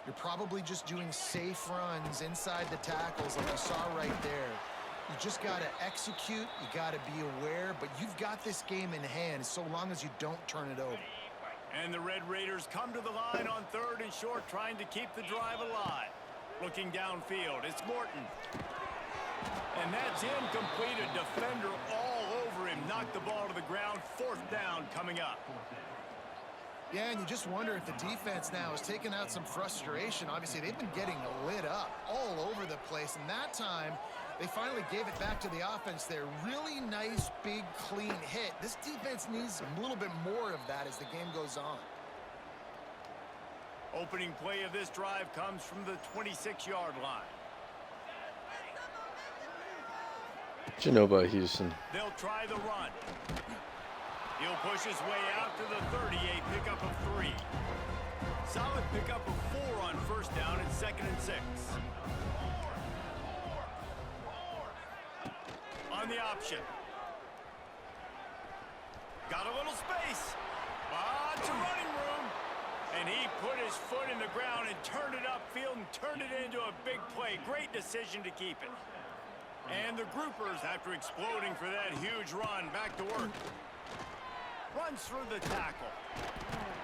You're probably just doing safe runs inside the tackles like you saw right there. You just got to execute. You got to be aware, but you've got this game in hand so long as you don't turn it over. And the Red Raiders come to the line on third and short, trying to keep the drive alive. Looking downfield, it's Morton. And that's incomplete. A defender all over him. Knocked the ball to the ground. Fourth down coming up. Yeah, and you just wonder if the defense now is taking out some frustration. Obviously, they've been getting lit up all over the place. And that time, they finally gave it back to the offense there. Really nice, big, clean hit. This defense needs a little bit more of that as the game goes on. Opening play of this drive comes from the 26-yard line. What you know about Houston? They'll try the run. He'll push his way out to the 38, pickup of 3. Solid pickup of 4 on first down and 2nd and 6. On the option. Got a little space. Lots of running room. And he put his foot in the ground and turned it upfield and turned it into a big play. Great decision to keep it. And the groupers, after exploding for that huge run, back to work. Runs through the tackle.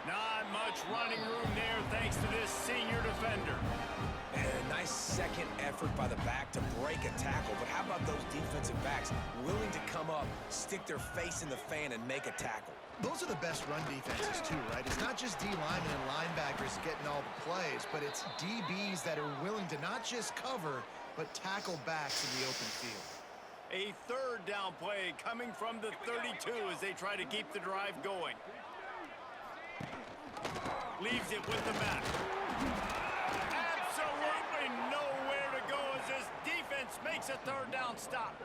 Not much running room there thanks to this senior defender. And a nice second effort by the back to break a tackle. But how about those defensive backs willing to come up, stick their face in the fan, and make a tackle? Those are the best run defenses too, right? It's not just D linemen and linebackers getting all the plays, but it's DBs that are willing to not just cover, but tackle backs in the open field. A third down play coming from the 32 as they try to keep the drive going. Leaves it with the back. Absolutely nowhere to go as this defense makes a third down stop.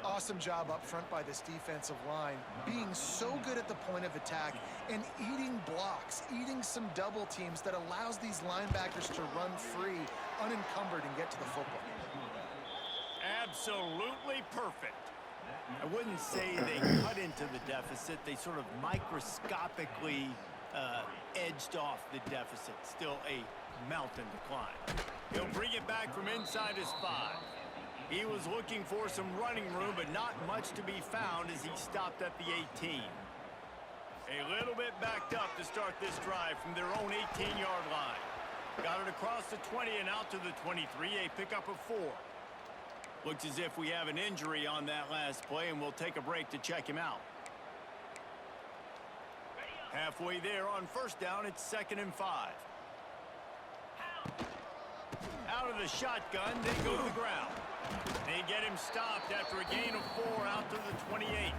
Awesome job up front by this defensive line, being so good at the point of attack and eating blocks, eating some double teams that allows these linebackers to run free, unencumbered, and get to the football. Absolutely perfect. I wouldn't say they cut into the deficit. They sort of microscopically edged off the deficit. Still a mountain to climb. He'll bring it back from inside his 5. He was looking for some running room, but not much to be found as he stopped at the 18. A little bit backed up to start this drive from their own 18-yard line. Got it across the 20 and out to the 23, a pickup of 4. Looks as if we have an injury on that last play, and we'll take a break to check him out. Halfway there on first down, it's 2nd and 5. Out of the shotgun, they go to the ground. They get him stopped after a gain of 4 out to the 28.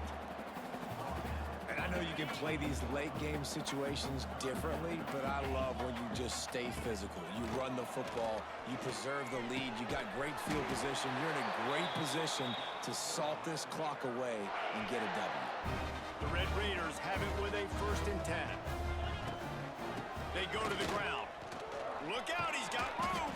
And I know you can play these late game situations differently, but I love when you just stay physical. You run the football, you preserve the lead, you got great field position, you're in a great position to salt this clock away and get a W. The Red Raiders have it with a 1st and 10. They go to the ground. Look out, he's got room.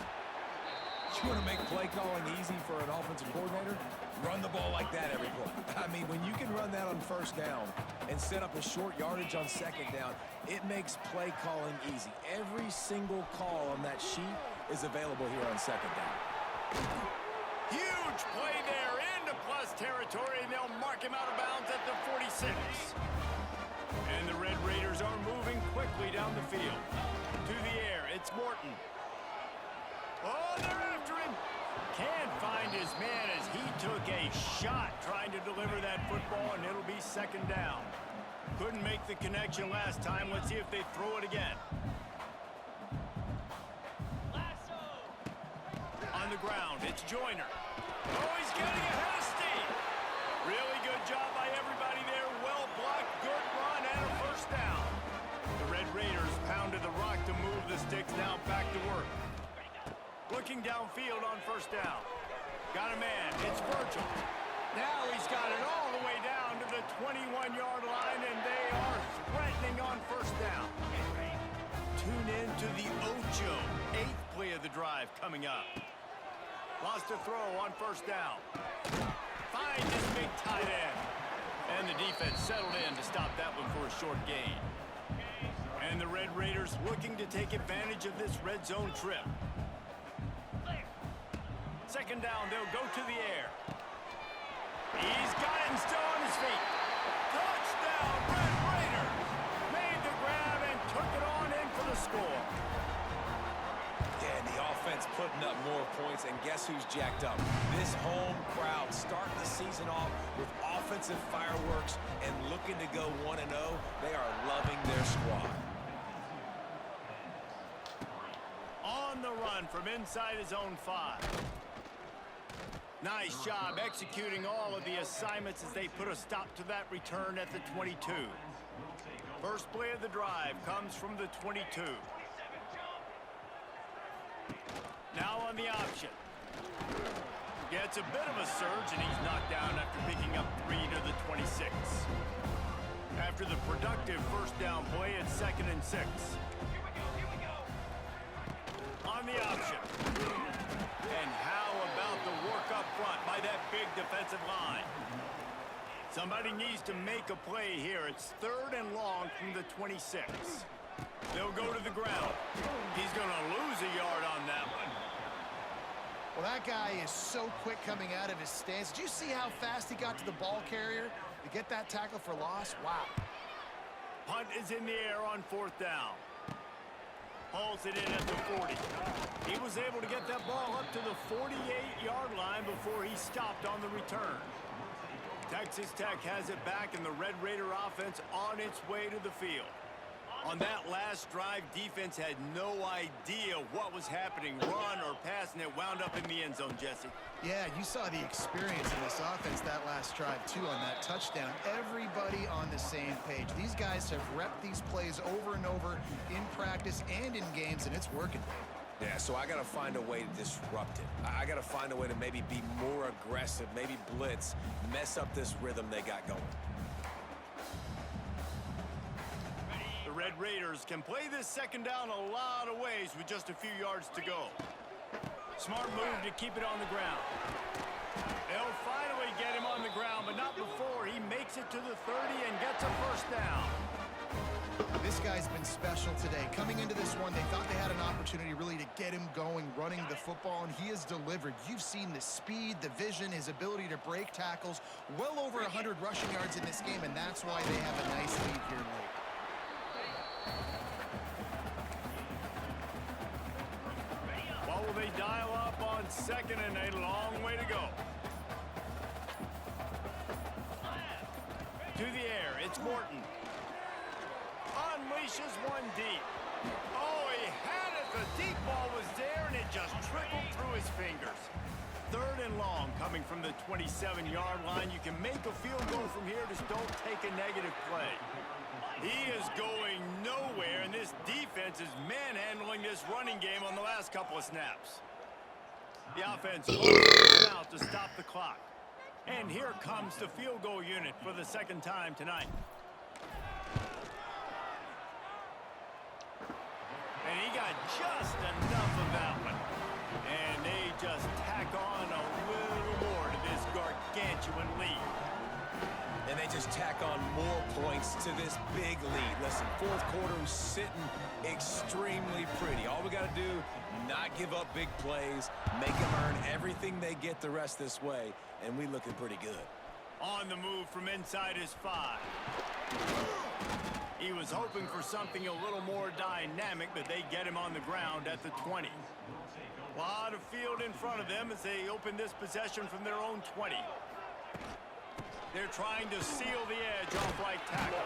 You want to make play calling easy for an offensive coordinator? Run the ball like that every play. I mean, when you can run that on first down and set up a short yardage on second down, it makes play calling easy. Every single call on that sheet is available here on second down. Huge play there into plus territory, and they'll mark him out of bounds at the 46. And the Red Raiders are moving quickly down the field. To the air, it's Morton. Oh, they're after him. Can't find his man as he took a shot trying to deliver that football, and it'll be 2nd down. Couldn't make the connection last time. Let's see if they throw it again. On the ground, it's Joyner. Oh, he's getting ahead of steam. Really good job by everybody there. Well blocked, good run, and a 1st down. The Red Raiders pounded the rock to move the sticks. Now back to work. Looking downfield on 1st down. Got a man. It's Virgil. Now he's got it all the way down to the 21-yard line, and they are threatening on 1st down. Tune in to the Ocho. 8th play of the drive coming up. Lost a throw on 1st down. Finds his big tight end. And the defense settled in to stop that one for a short gain. And the Red Raiders looking to take advantage of this red zone trip. 2nd down, they'll go to the air. He's got him still on his feet. Touchdown, Red Raiders! Made the grab and took it on in for the score. Yeah, and the offense putting up more points, and guess who's jacked up? This home crowd starting the season off with offensive fireworks and looking to go 1-0. They are loving their squad. On the run from inside his own 5. Nice job executing all of the assignments as they put a stop to that return at the 22. First play of the drive comes from the 22. Now on the option. Gets a bit of a surge, and he's knocked down after picking up 3 to the 26. After the productive 1st down play, it's 2nd and 6. On the option. And how about the work up front by that big defensive line? Somebody needs to make a play here. It's 3rd and long from the 26. They'll go to the ground. He's going to lose a yard on that one. Well, that guy is so quick coming out of his stance. Did you see how fast he got to the ball carrier to get that tackle for loss? Wow. Punt is in the air on 4th down. Hauls it in at the 40. He was able to get that ball up to the 48-yard line before he stopped on the return. Texas Tech has it back, and the Red Raider offense on its way to the field. On that last drive, defense had no idea what was happening, run or pass, and it wound up in the end zone, Jesse. Yeah, you saw the experience in this offense that last drive, too, on that touchdown. Everybody on the same page. These guys have repped these plays over and over in practice and in games, and it's working. Yeah, so I got to find a way to disrupt it. I got to find a way to maybe be more aggressive, maybe blitz, mess up this rhythm they got going. The Red Raiders can play this second down a lot of ways with just a few yards to go. Smart move to keep it on the ground. They'll finally get him on the ground, but not before he makes it to the 30 and gets a first down. This guy's been special today. Coming into this one, they thought they had an opportunity really to get him going, running the football, and he has delivered. You've seen the speed, the vision, his ability to break tackles. Well over 100 rushing yards in this game, and that's why they have a nice lead here late. What will they dial up on 2nd and a long way to go? To the air, it's Morton. Unleashes one deep. Oh, he had it. The deep ball was there, and it just trickled through his fingers. 3rd and long coming from the 27-yard line. You can make a field goal from here. Just don't take a negative play. He is going nowhere, and this defense is manhandling this running game on the last couple of snaps. The offense closes out to stop the clock. And here comes the field goal unit for the 2nd time tonight. And he got just enough of that one. And they just tack on a little more to this gargantuan lead. And they just tack on more points to this big lead. Listen, 4th quarter is sitting extremely pretty. All we got to do, not give up big plays, make them earn everything they get the rest this way, and we looking pretty good. On the move from inside his 5. He was hoping for something a little more dynamic, but they get him on the ground at the 20. A lot of field in front of them as they open this possession from their own 20. They're trying to seal the edge off right tackle.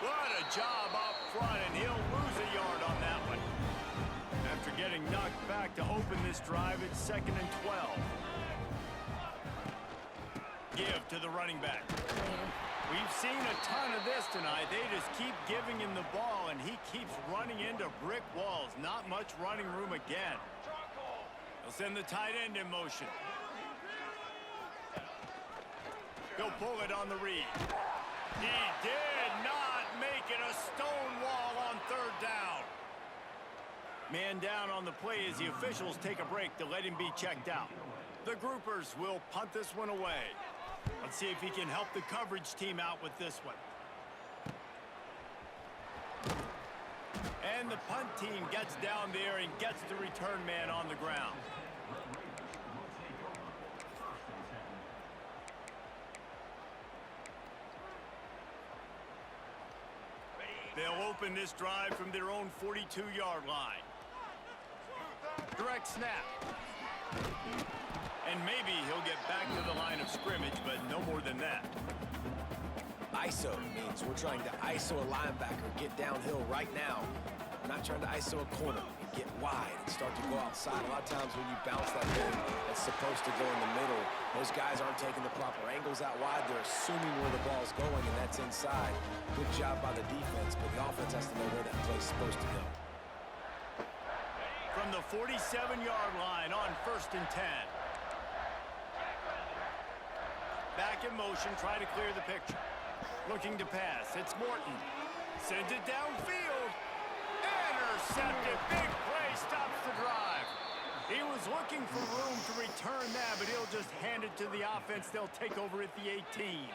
What a job up front, and he'll lose a yard on that one. After getting knocked back to open this drive, it's 2nd and 12. Give to the running back. We've seen a ton of this tonight. They just keep giving him the ball, and he keeps running into brick walls. Not much running room again. They'll send the tight end in motion. He'll pull it on the read. He did not make it a stone wall on 3rd down. Man down on the play as the officials take a break to let him be checked out. The groupers will punt this one away. Let's see if he can help the coverage team out with this one. And the punt team gets down there and gets the return man on the ground. They'll open this drive from their own 42-yard line. Direct snap. And maybe he'll get back to the line of scrimmage, but no more than that. ISO means we're trying to ISO a linebacker, get downhill right now. We're not trying to ISO a corner and get wide and start to go outside. A lot of times when you bounce that thing that's supposed to go in the middle, those guys aren't taking the proper angles out wide. They're assuming where the ball's going, and that's inside. Good job by the defense, but the offense has to know where that play's supposed to go. From the 47-yard line on 1st and 10. Back in motion, try to clear the picture. Looking to pass, it's Morton. Sends it downfield. Intercepted, big play, stops the drive. He was looking for room to return that, but he'll just hand it to the offense. They'll take over at the 18.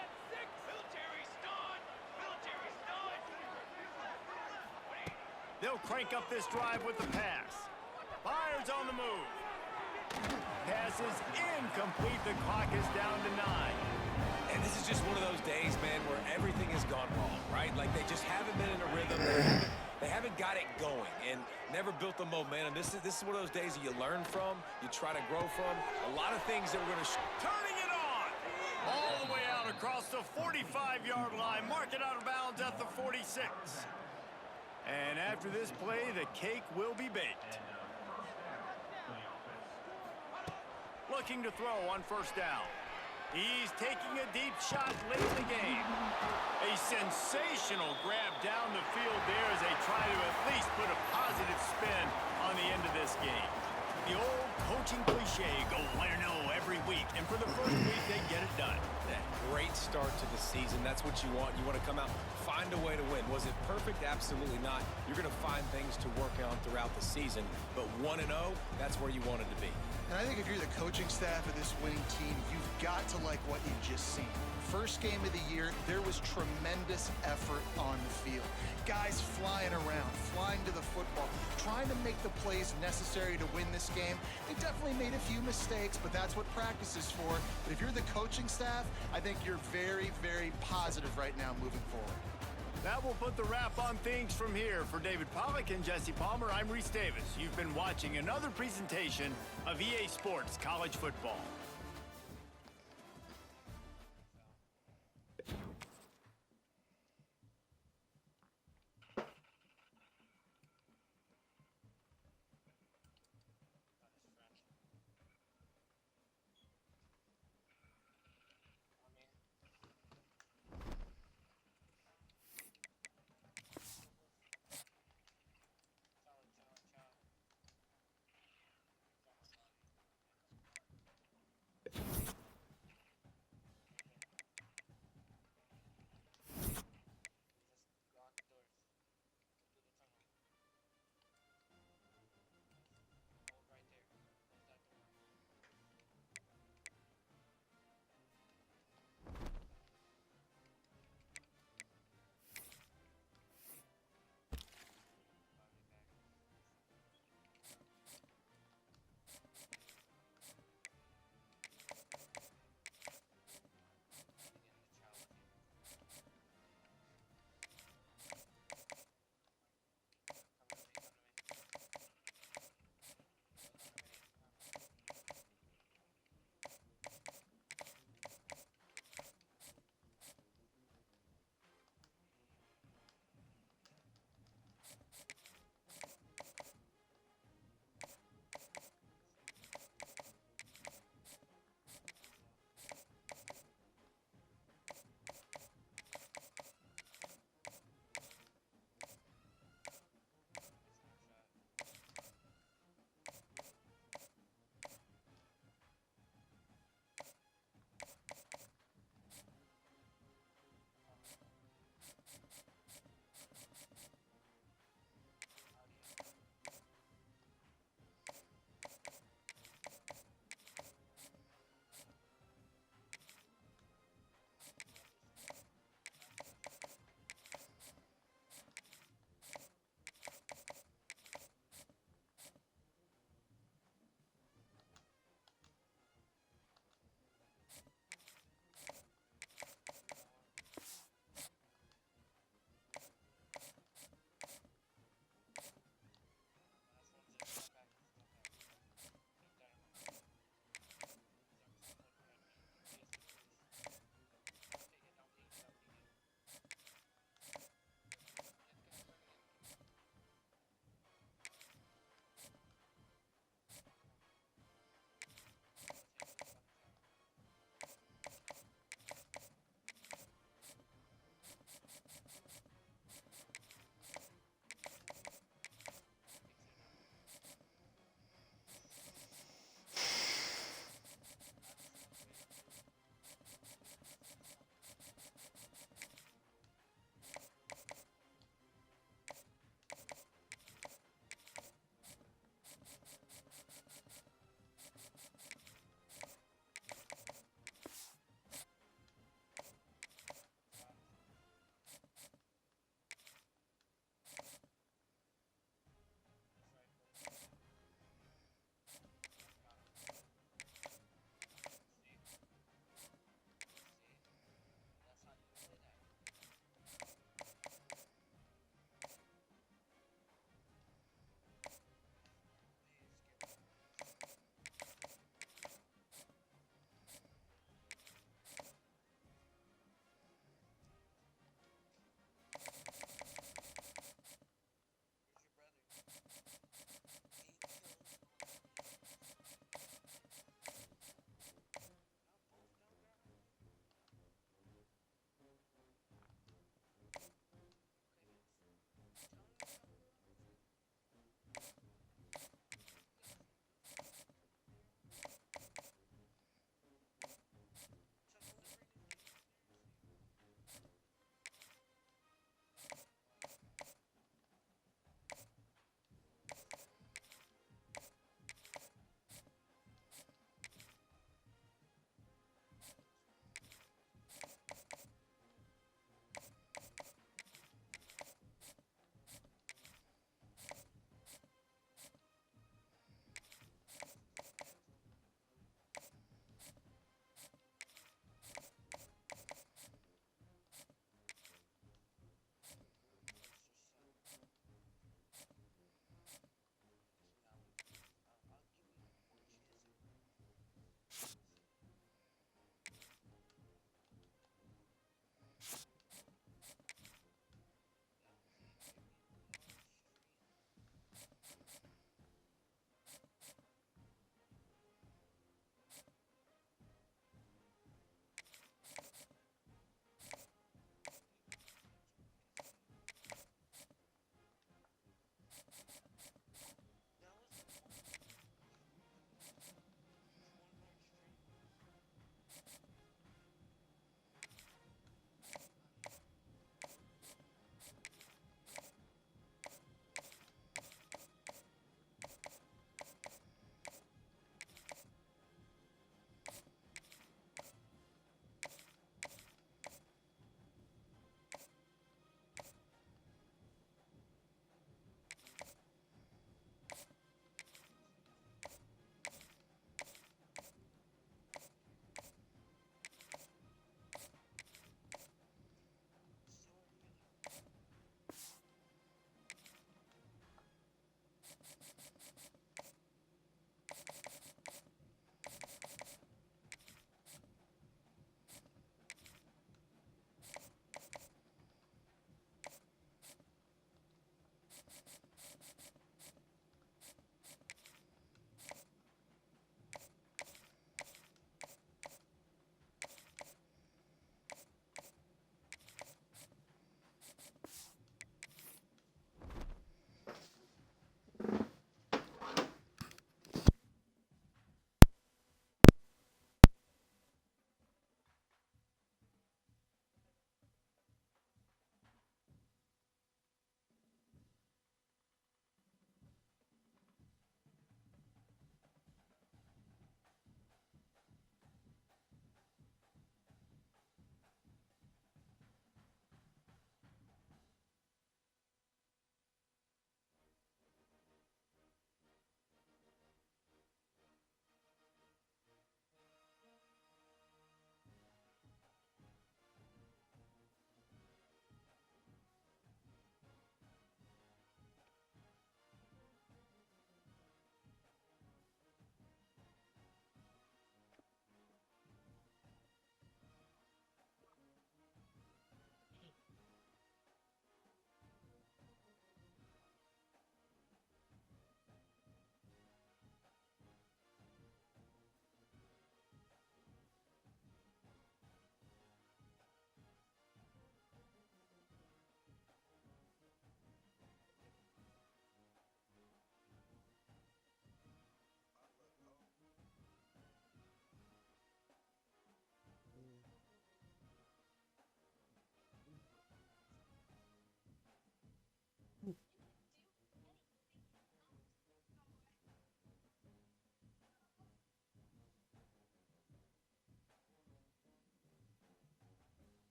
They'll crank up this drive with the pass. Fires on the move. Pass is incomplete. The clock is down to 9. And this is just one of those days, man, where everything has gone wrong, right? Like they just haven't been in a rhythm. They haven't got it going and never built the momentum. This is one of those days that you learn from, you try to grow from. A lot of things that we're going to Turning it on. All the way out across the 45-yard line. Mark it out of bounds at the 46. And after this play, the cake will be baked. Looking to throw on first down. He's taking a deep shot late in the game. A sensational grab down the field there as they try to at least put a positive spin on the end of this game. The old coaching cliche, go win or no every week. And for the first week, they get it done. that great start to the season. That's what you want. You want to come out, find a way to win. Was it perfect? Absolutely not. You're going to find things to work on throughout the season. But 1-0, that's where you wanted to be. And I think if you're the coaching staff of this winning team, you've got to like what you've just seen. First game of the year, there was tremendous effort on the field. Guys flying around, flying to the football, trying to make the plays necessary to win this game. They definitely made a few mistakes, but that's what practice is for. But if you're the coaching staff, I think you're very, very positive right now moving forward. That will put the wrap on things from here. For David Pollack and Jesse Palmer, I'm Reese Davis. You've been watching another presentation of EA Sports College Football.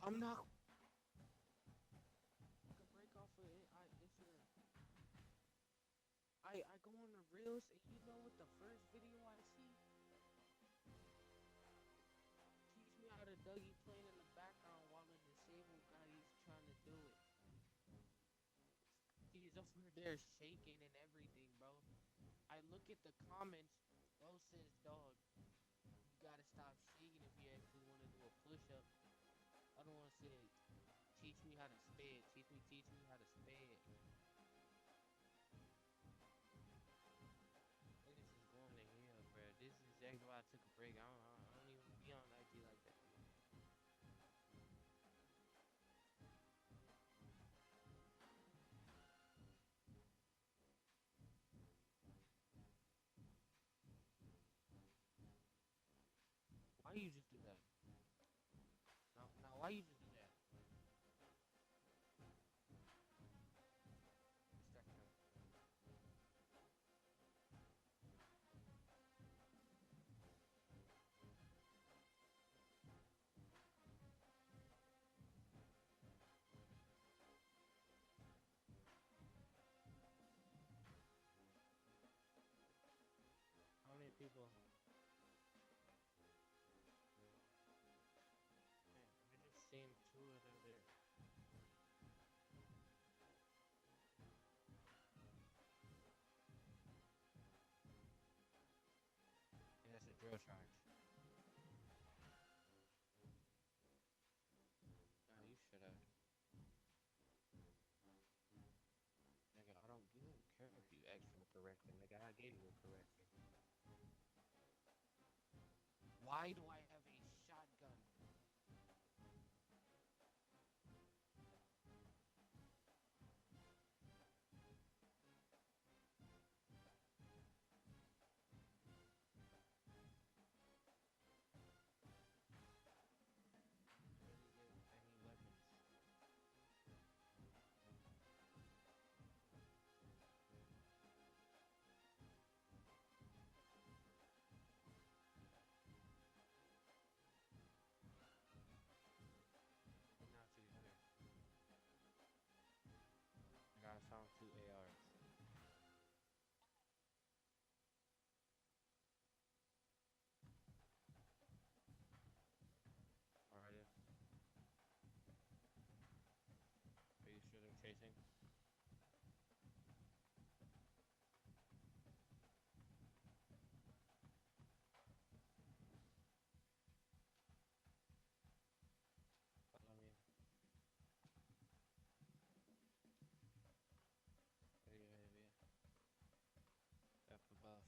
I'm not. I can break off of it. Instagram. I go on the reels, and you know what the first video I see? Teach me how to Dougie playing in the background while the disabled guy is trying to do it. He's over there shaking and everything, bro. I look at the comments. Bro says, dog, you gotta stop shaking if you actually want to do a push-up. I don't want to say, teach me how to sped. Teach me how to sped. This is going to hell, bro. This is exactly why I took a break. I don't even be on IG like that. Why you just do that? Now, why you just do that? Distract him. How many people? Man, I just seen 2 of them there. And that's a drill charge. Nah, you should have. Nigga, I don't care if you ask for a correction. Nigga, I gave you a correction. Why do I have a shotgun? Really get any weapons? And now to the other. Nigga, I found 2 ARs. Alright. Are you sure they're chasing? Follow me. Heavy. Up above.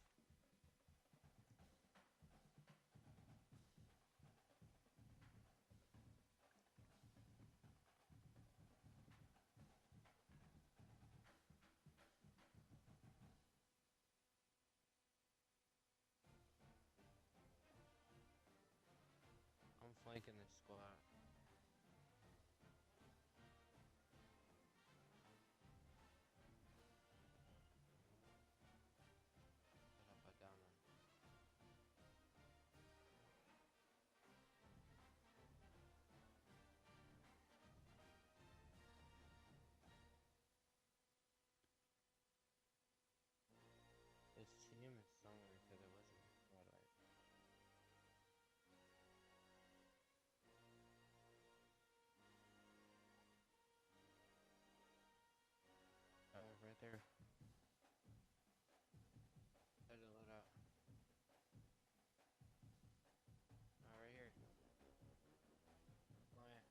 I'm flanking this squad. Put up or down there. This team is somewhere because it wasn't squad right. Right there. Try to load out. Right here. Oh yeah.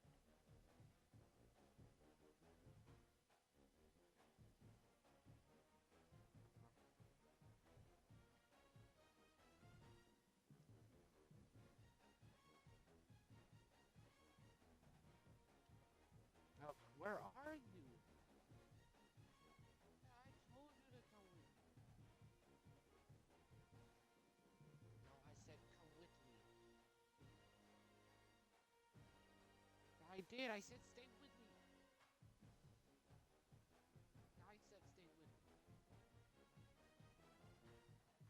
Now, where are you? I told you to come with me. No, I said come with me. I did. I said stay with me. I said stay with me.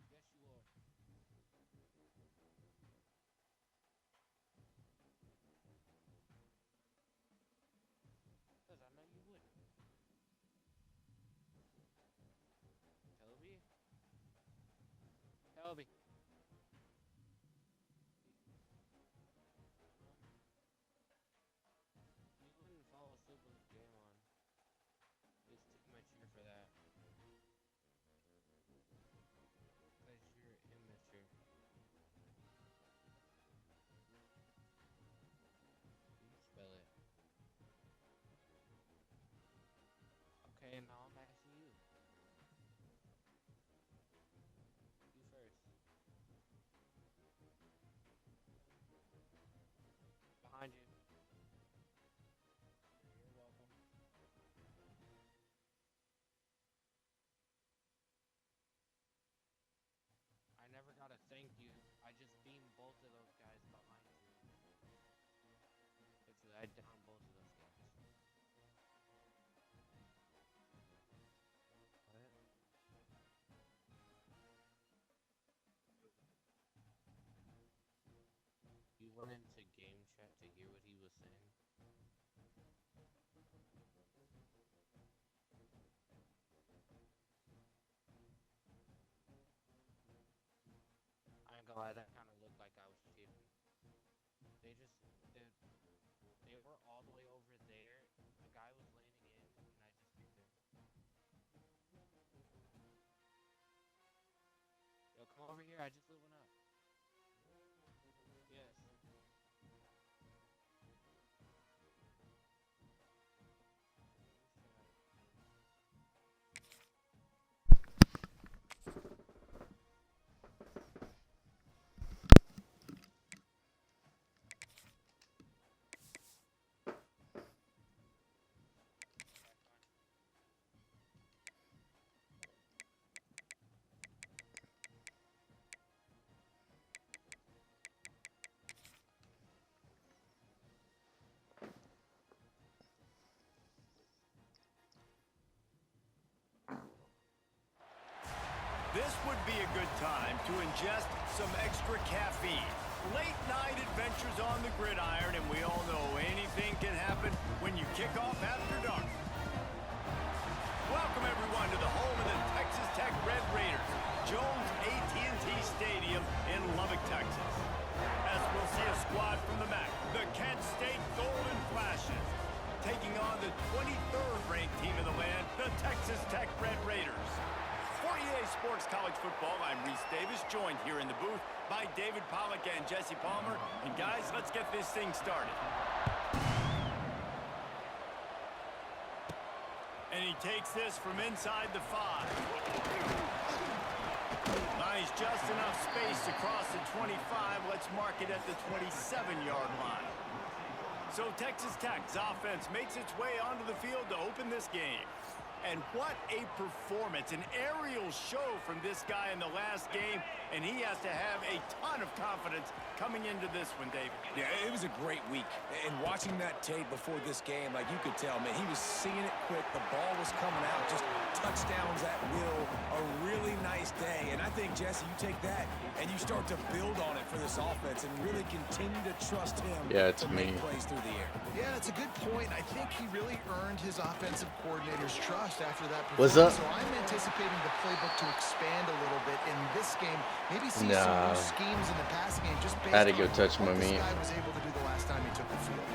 Yes, you are. Kobe. You wouldn't fall asleep with the game on. It's too mature for that. Because you're immature. You spell it. Okay, now I'm asking you. You first. Behind you. You're welcome. I never gotta thank you. I just beamed both of those guys behind you. If you had down both of those guys. What? You went into game chat to hear what he was saying? I ain't gonna lie, that kind of looked like I was cheating. They just, they, they were all the way over there. The guy was leaning in, and I just picked him. Yo, come over here. I just lit one up. Yes. This would be a good time to ingest some extra caffeine. Late night adventures on the gridiron, and we all know anything can happen when you kick off after dark. Welcome everyone to the home of the Texas Tech Red Raiders, Jones AT&T Stadium in Lubbock, Texas. As we'll see a squad from the MAC, the Kent State Golden Flashes, taking on the 23rd ranked team in the land, the Texas Tech Red Raiders. For EA Sports College Football, I'm Reese Davis, joined here in the booth by David Pollack and Jesse Palmer. And guys, let's get this thing started. And he takes this from inside the 5. Nice, just enough space across the 25. Let's mark it at the 27-yard line. So Texas Tech's offense makes its way onto the field to open this game. And what a performance, an aerial show from this guy in the last game, and he has to have a ton of confidence coming into this one, David. Yeah, it was a great week. And watching that tape before this game, like you could tell, man, he was seeing it quick. The ball was coming out, just touchdowns at will. A really nice day. And I think, Jesse, you take that and you start to build on it for this offense and really continue to trust him to make plays through the air. Yeah, it's a good point. I think he really earned his offensive coordinator's trust after that performance. What's up? So I'm anticipating the playbook to expand a little bit in this game. Maybe see some new schemes in the passing game just based I had to go on touch what my this meat. guy was able to do the last time he took the field.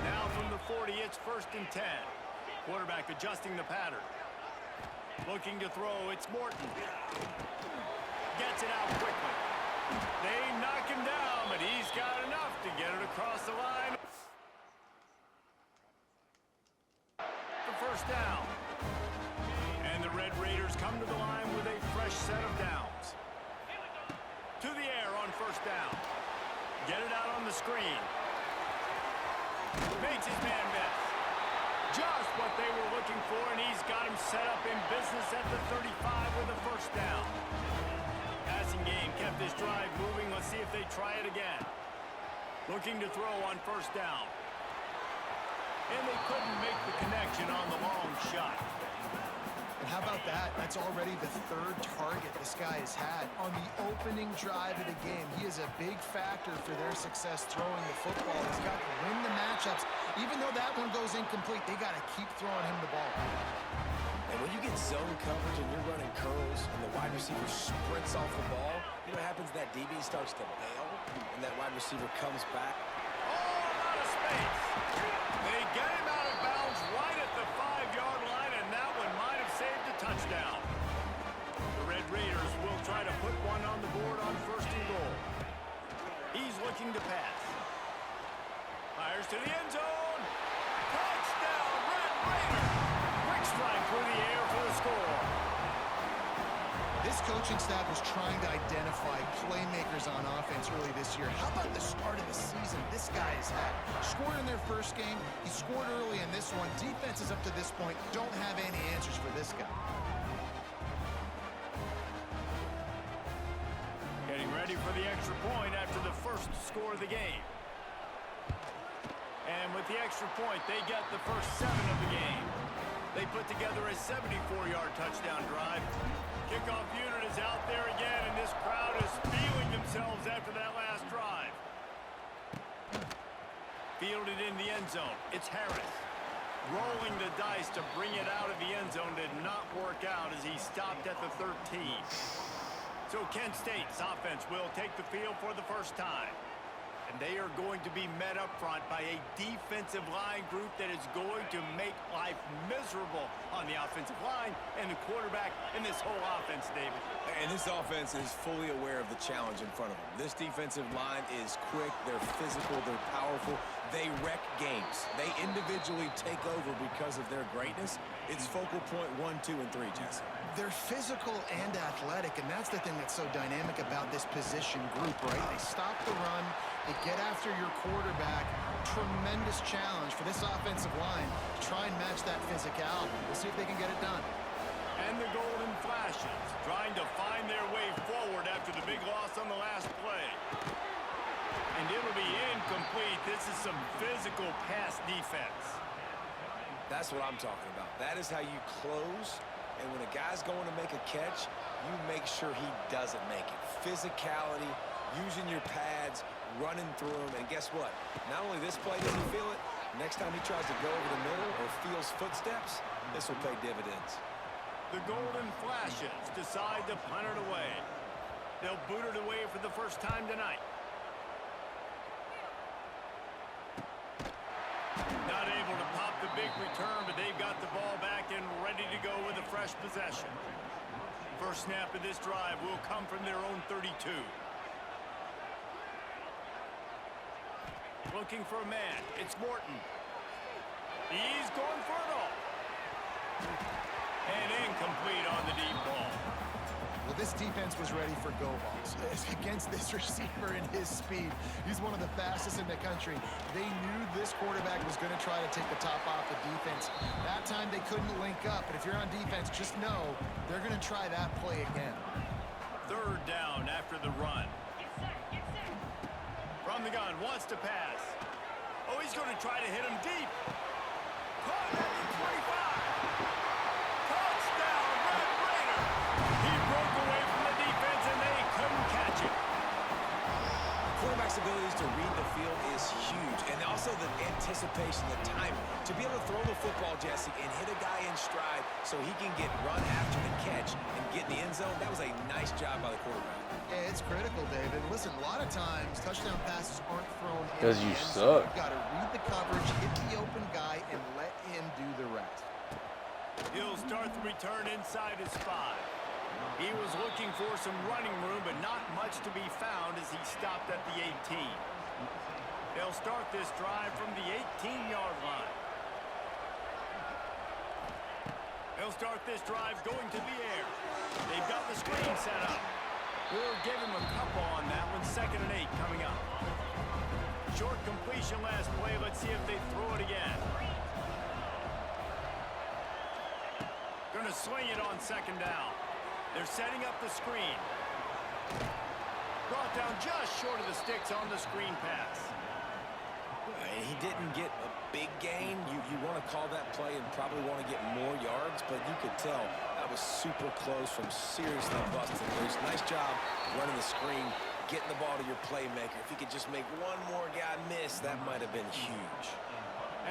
Now from the 40, it's 1st and 10. Quarterback adjusting the pattern. Looking to throw, it's Morton. Gets it out quickly. They knock him down, but he's got enough to get it across the line. The 1st down. And the Red Raiders come to the line with a fresh set of downs. To the air on 1st down. Get it out on the screen. Makes his man miss. Just what they were looking for, and he's got him set up in business at the 35 with a 1st down. Passing game kept this drive moving. Let's see if they try it again. Looking to throw on 1st down. And they couldn't make the connection on the long shot. And how about that? That's already the 3rd target this guy has had on the opening drive of the game. He is a big factor for their success throwing the football. He's got to win the matchups. Even though that one goes incomplete, they got to keep throwing him the ball. And when you get zone coverage and you're running curls and the wide receiver sprints off the ball, You know what happens? That DB starts to bail, and that wide receiver comes back. Oh, out of space. They get him out of bounds right at the 5-yard line, and that one might have saved a touchdown. The Red Raiders will try to put one on the board on 1st and goal. He's looking to pass. Fires to the end zone. Touchdown, Red Raiders. Quick strike through the air for the score. This coaching staff was trying to identify playmakers on offense early this year. How about the start of the season this guy has had? Scored in their first game. He scored early in this one. Defenses up to this point don't have any answers for this guy. Getting ready for the extra point after the first score of the game. And with the extra point, they get the first 7 of the game. They put together a 74-yard touchdown drive. Kickoff unit is out there again, and this crowd is feeling themselves after that last drive. Fielded in the end zone. It's Harris. Rolling the dice to bring it out of the end zone did not work out as he stopped at the 13. So Kent State's offense will take the field for the first time. And they are going to be met up front by a defensive line group that is going to make life miserable on the offensive line and the quarterback and this whole offense, David. And this offense is fully aware of the challenge in front of them. This defensive line is quick, they're physical, they're powerful. They wreck games. They individually take over because of their greatness. It's focal point 1, 2, and 3, Jesse. They're physical and athletic, and that's the thing that's so dynamic about this position group, right? They stop the run, they get after your quarterback. Tremendous challenge for this offensive line to try and match that physicality. We'll see if they can get it done. And the Golden Flashes trying to find their way forward after the big loss on the last play. And it'll be incomplete. This is some physical pass defense. That's what I'm talking about. That is how you close. And when a guy's going to make a catch, you make sure he doesn't make it. Physicality, using your pads, running through them. And guess what? Not only this play does he feel it, next time he tries to go over the middle or feels footsteps, this will pay dividends. The Golden Flashes decide to punt it away. They'll boot it away for the first time tonight. Not able to pop the big return, but they've got the ball back and ready to go with a fresh possession. First snap of this drive will come from their own 32. Looking for a man. It's Morton. He's going for it all. And incomplete on the deep ball. Well, this defense was ready for go balls. Against this receiver and his speed, he's one of the fastest in the country. They knew this quarterback was going to try to take the top off the defense. That time they couldn't link up, but if you're on defense, just know they're going to try that play again. Third down after the run. From the gun, wants to pass. Oh, he's going to try to hit him deep. Caught at the 25. Touchdown, Red Raiders. He broke away from the defense, and they couldn't catch him. Quarterback's abilities to read the field is huge, and also the anticipation, the timing. To be able to throw the football, Jesse, and hit a guy in stride so he can get run after the catch and get in the end zone, that was a nice job by the quarterback. Yeah, it's critical, David. Listen, a lot of times touchdown passes aren't thrown in. Because you suck. You've got to read the coverage, hit the open guy, and let him do the rest. He'll start the return inside his 5. He was looking for some running room, but not much to be found as he stopped at the 18. They'll start this drive from the 18-yard line. They'll start this drive going to the air. They've got the screen set up. We'll give him a couple on that one. 2nd and 8 coming up. Short completion last play. Let's see if they throw it again. Going to swing it on 2nd down. They're setting up the screen. Brought down just short of the sticks on the screen pass. He didn't get a big gain. You want to call that play and probably want to get more yards, but you could tell that was super close from seriously busting loose. Nice job running the screen, getting the ball to your playmaker. If you could just make one more guy miss, that might have been huge.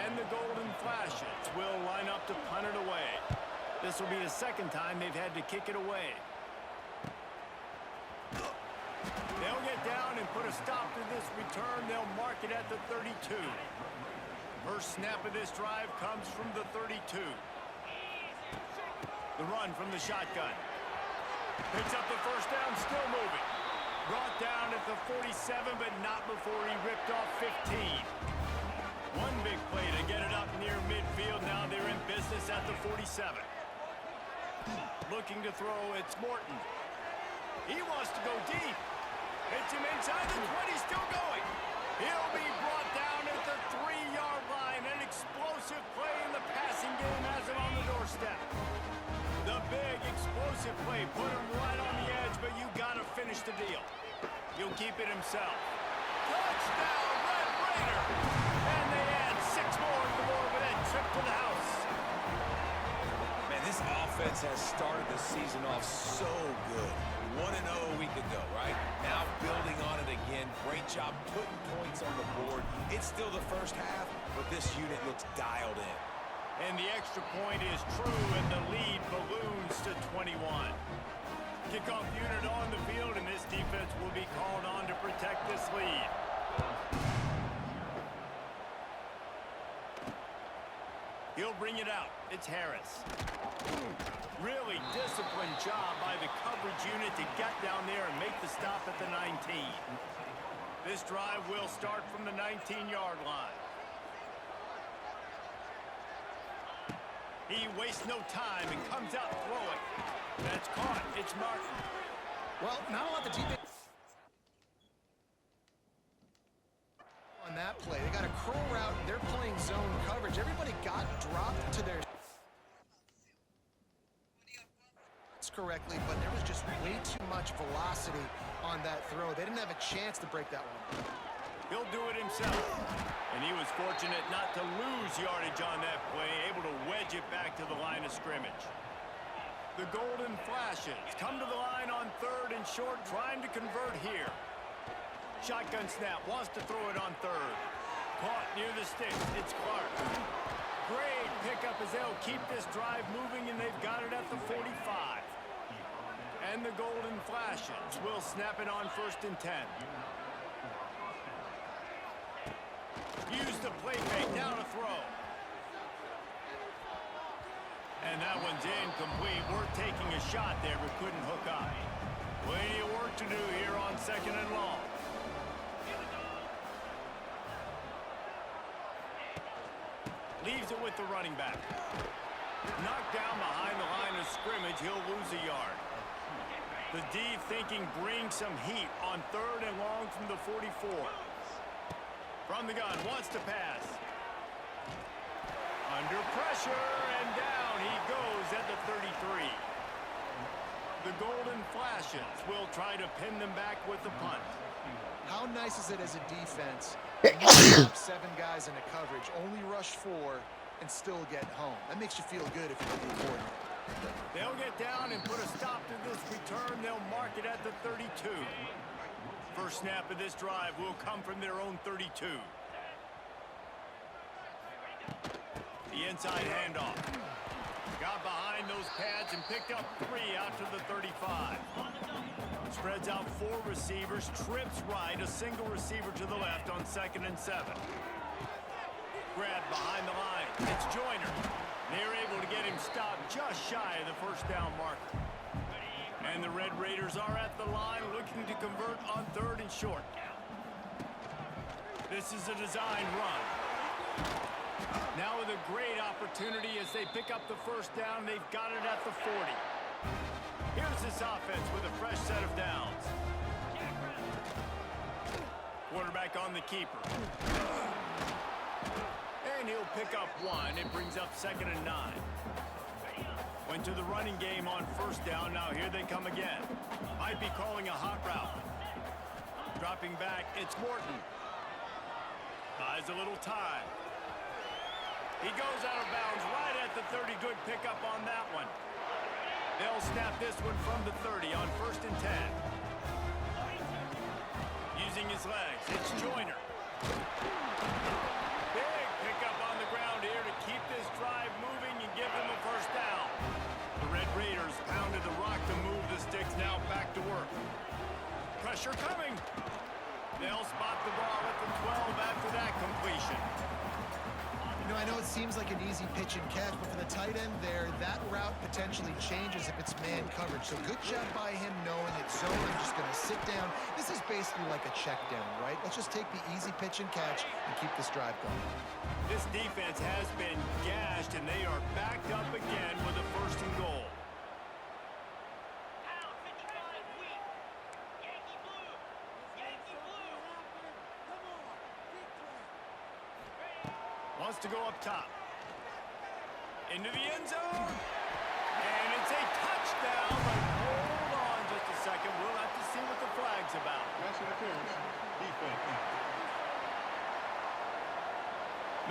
And the Golden Flashes will line up to punt it away. This will be the 2nd time they've had to kick it away. They'll get down and put a stop to this return. They'll mark it at the 32. First snap of this drive comes from the 32. The run from the shotgun. Picks up the first down, still moving. Brought down at the 47, but not before he ripped off 15. One big play to get it up near midfield. Now they're in business at the 47. Looking to throw, it's Morton. He wants to go deep. Hits him inside the 20, still going. He'll be brought down at the 3-yard line. An explosive play in the passing game has him on the doorstep. The big explosive play put him right on the edge, but you got to finish the deal. He'll keep it himself. Touchdown, Red Raider! And they add 6 more to the board with a trip to the house. Man, this offense has started the season off so good. 1-0 a week ago, right? Now building on it again. Great job putting points on the board. It's still the first half, but this unit looks dialed in. And the extra point is true, and the lead balloons to 21. Kickoff unit on the field, and this defense will be called on to protect this lead. He'll bring it out. It's Harris. Really disciplined job by the coverage unit to get down there and make the stop at the 19. This drive will start from the 19-yard line. He wastes no time and comes out throwing. That's caught. It's Martin. Well, not a lot the defense on that play. They got a curl route. They're playing zone coverage. Everybody got dropped to their correctly, but there was just way too much velocity on that throw. They didn't have a chance to break that one. He'll do it himself. And he was fortunate not to lose yardage on that play, able to wedge it back to the line of scrimmage. The Golden Flashes come to the line on 3rd and short, trying to convert here. Shotgun snap, wants to throw it on 3rd. Caught near the sticks, it's Clark. Great pickup as they'll keep this drive moving, and they've got it at the 45. And the Golden Flashes will snap it on 1st and 10. Use the play fake, now to throw. And that one's incomplete. We're taking a shot there, but couldn't hook up. Plenty of work to do here on 2nd and long. Leaves it with the running back. Knocked down behind the line of scrimmage, he'll lose a yard. The D thinking bring some heat on 3rd and long from the 44. From the gun, wants to pass. Under pressure, and down he goes at the 33. The Golden Flashes will try to pin them back with the punt. How nice is it as a defense? You have 7 guys in a coverage, only rush 4, and still get home. That makes you feel good if you're the coordinator. They'll get down and put a stop to this return. They'll mark it at the 32. First snap of this drive will come from their own 32. The inside handoff. Got behind those pads and picked up 3 out to the 35. Spreads out 4 receivers, trips right, a single receiver to the left on 2nd and 7. Grab behind the line. It's Joyner. They're able to get him stopped just shy of the first down marker. And the Red Raiders are at the line looking to convert on 3rd and short. This is a design run. Now with a great opportunity as they pick up the first down, they've got it at the 40. Here's this offense with a fresh set of downs. Quarterback on the keeper. And he'll pick up 1. It brings up 2nd and 9. Went to the running game on 1st down. Now here they come again. Might be calling a hot route. Dropping back, it's Morton. Buys a little time. He goes out of bounds right at the 30. Good pickup on that one. They'll snap this one from the 30 on 1st and 10. Using his legs, it's Joyner. Big pickup on the ground here to keep this drive moving and give them a first down. The Red Raiders pounded the rock to move the sticks, now back to work. Pressure coming. They'll spot the ball at the 12 after that completion. You know, I know it seems like an easy pitch and catch, but for the tight end there, that route potentially changes if it's man coverage. So good job by him knowing it's zone. I'm just going to sit down. This is basically like a check down, right? Let's just take the easy pitch and catch and keep this drive going. This defense has been gashed, and they are backed up again with a 1st and goal. Wants to go up top. Into the end zone. And it's a touchdown, but hold on just a second. We'll have to see what the flag's about. That's an appearance. Defense.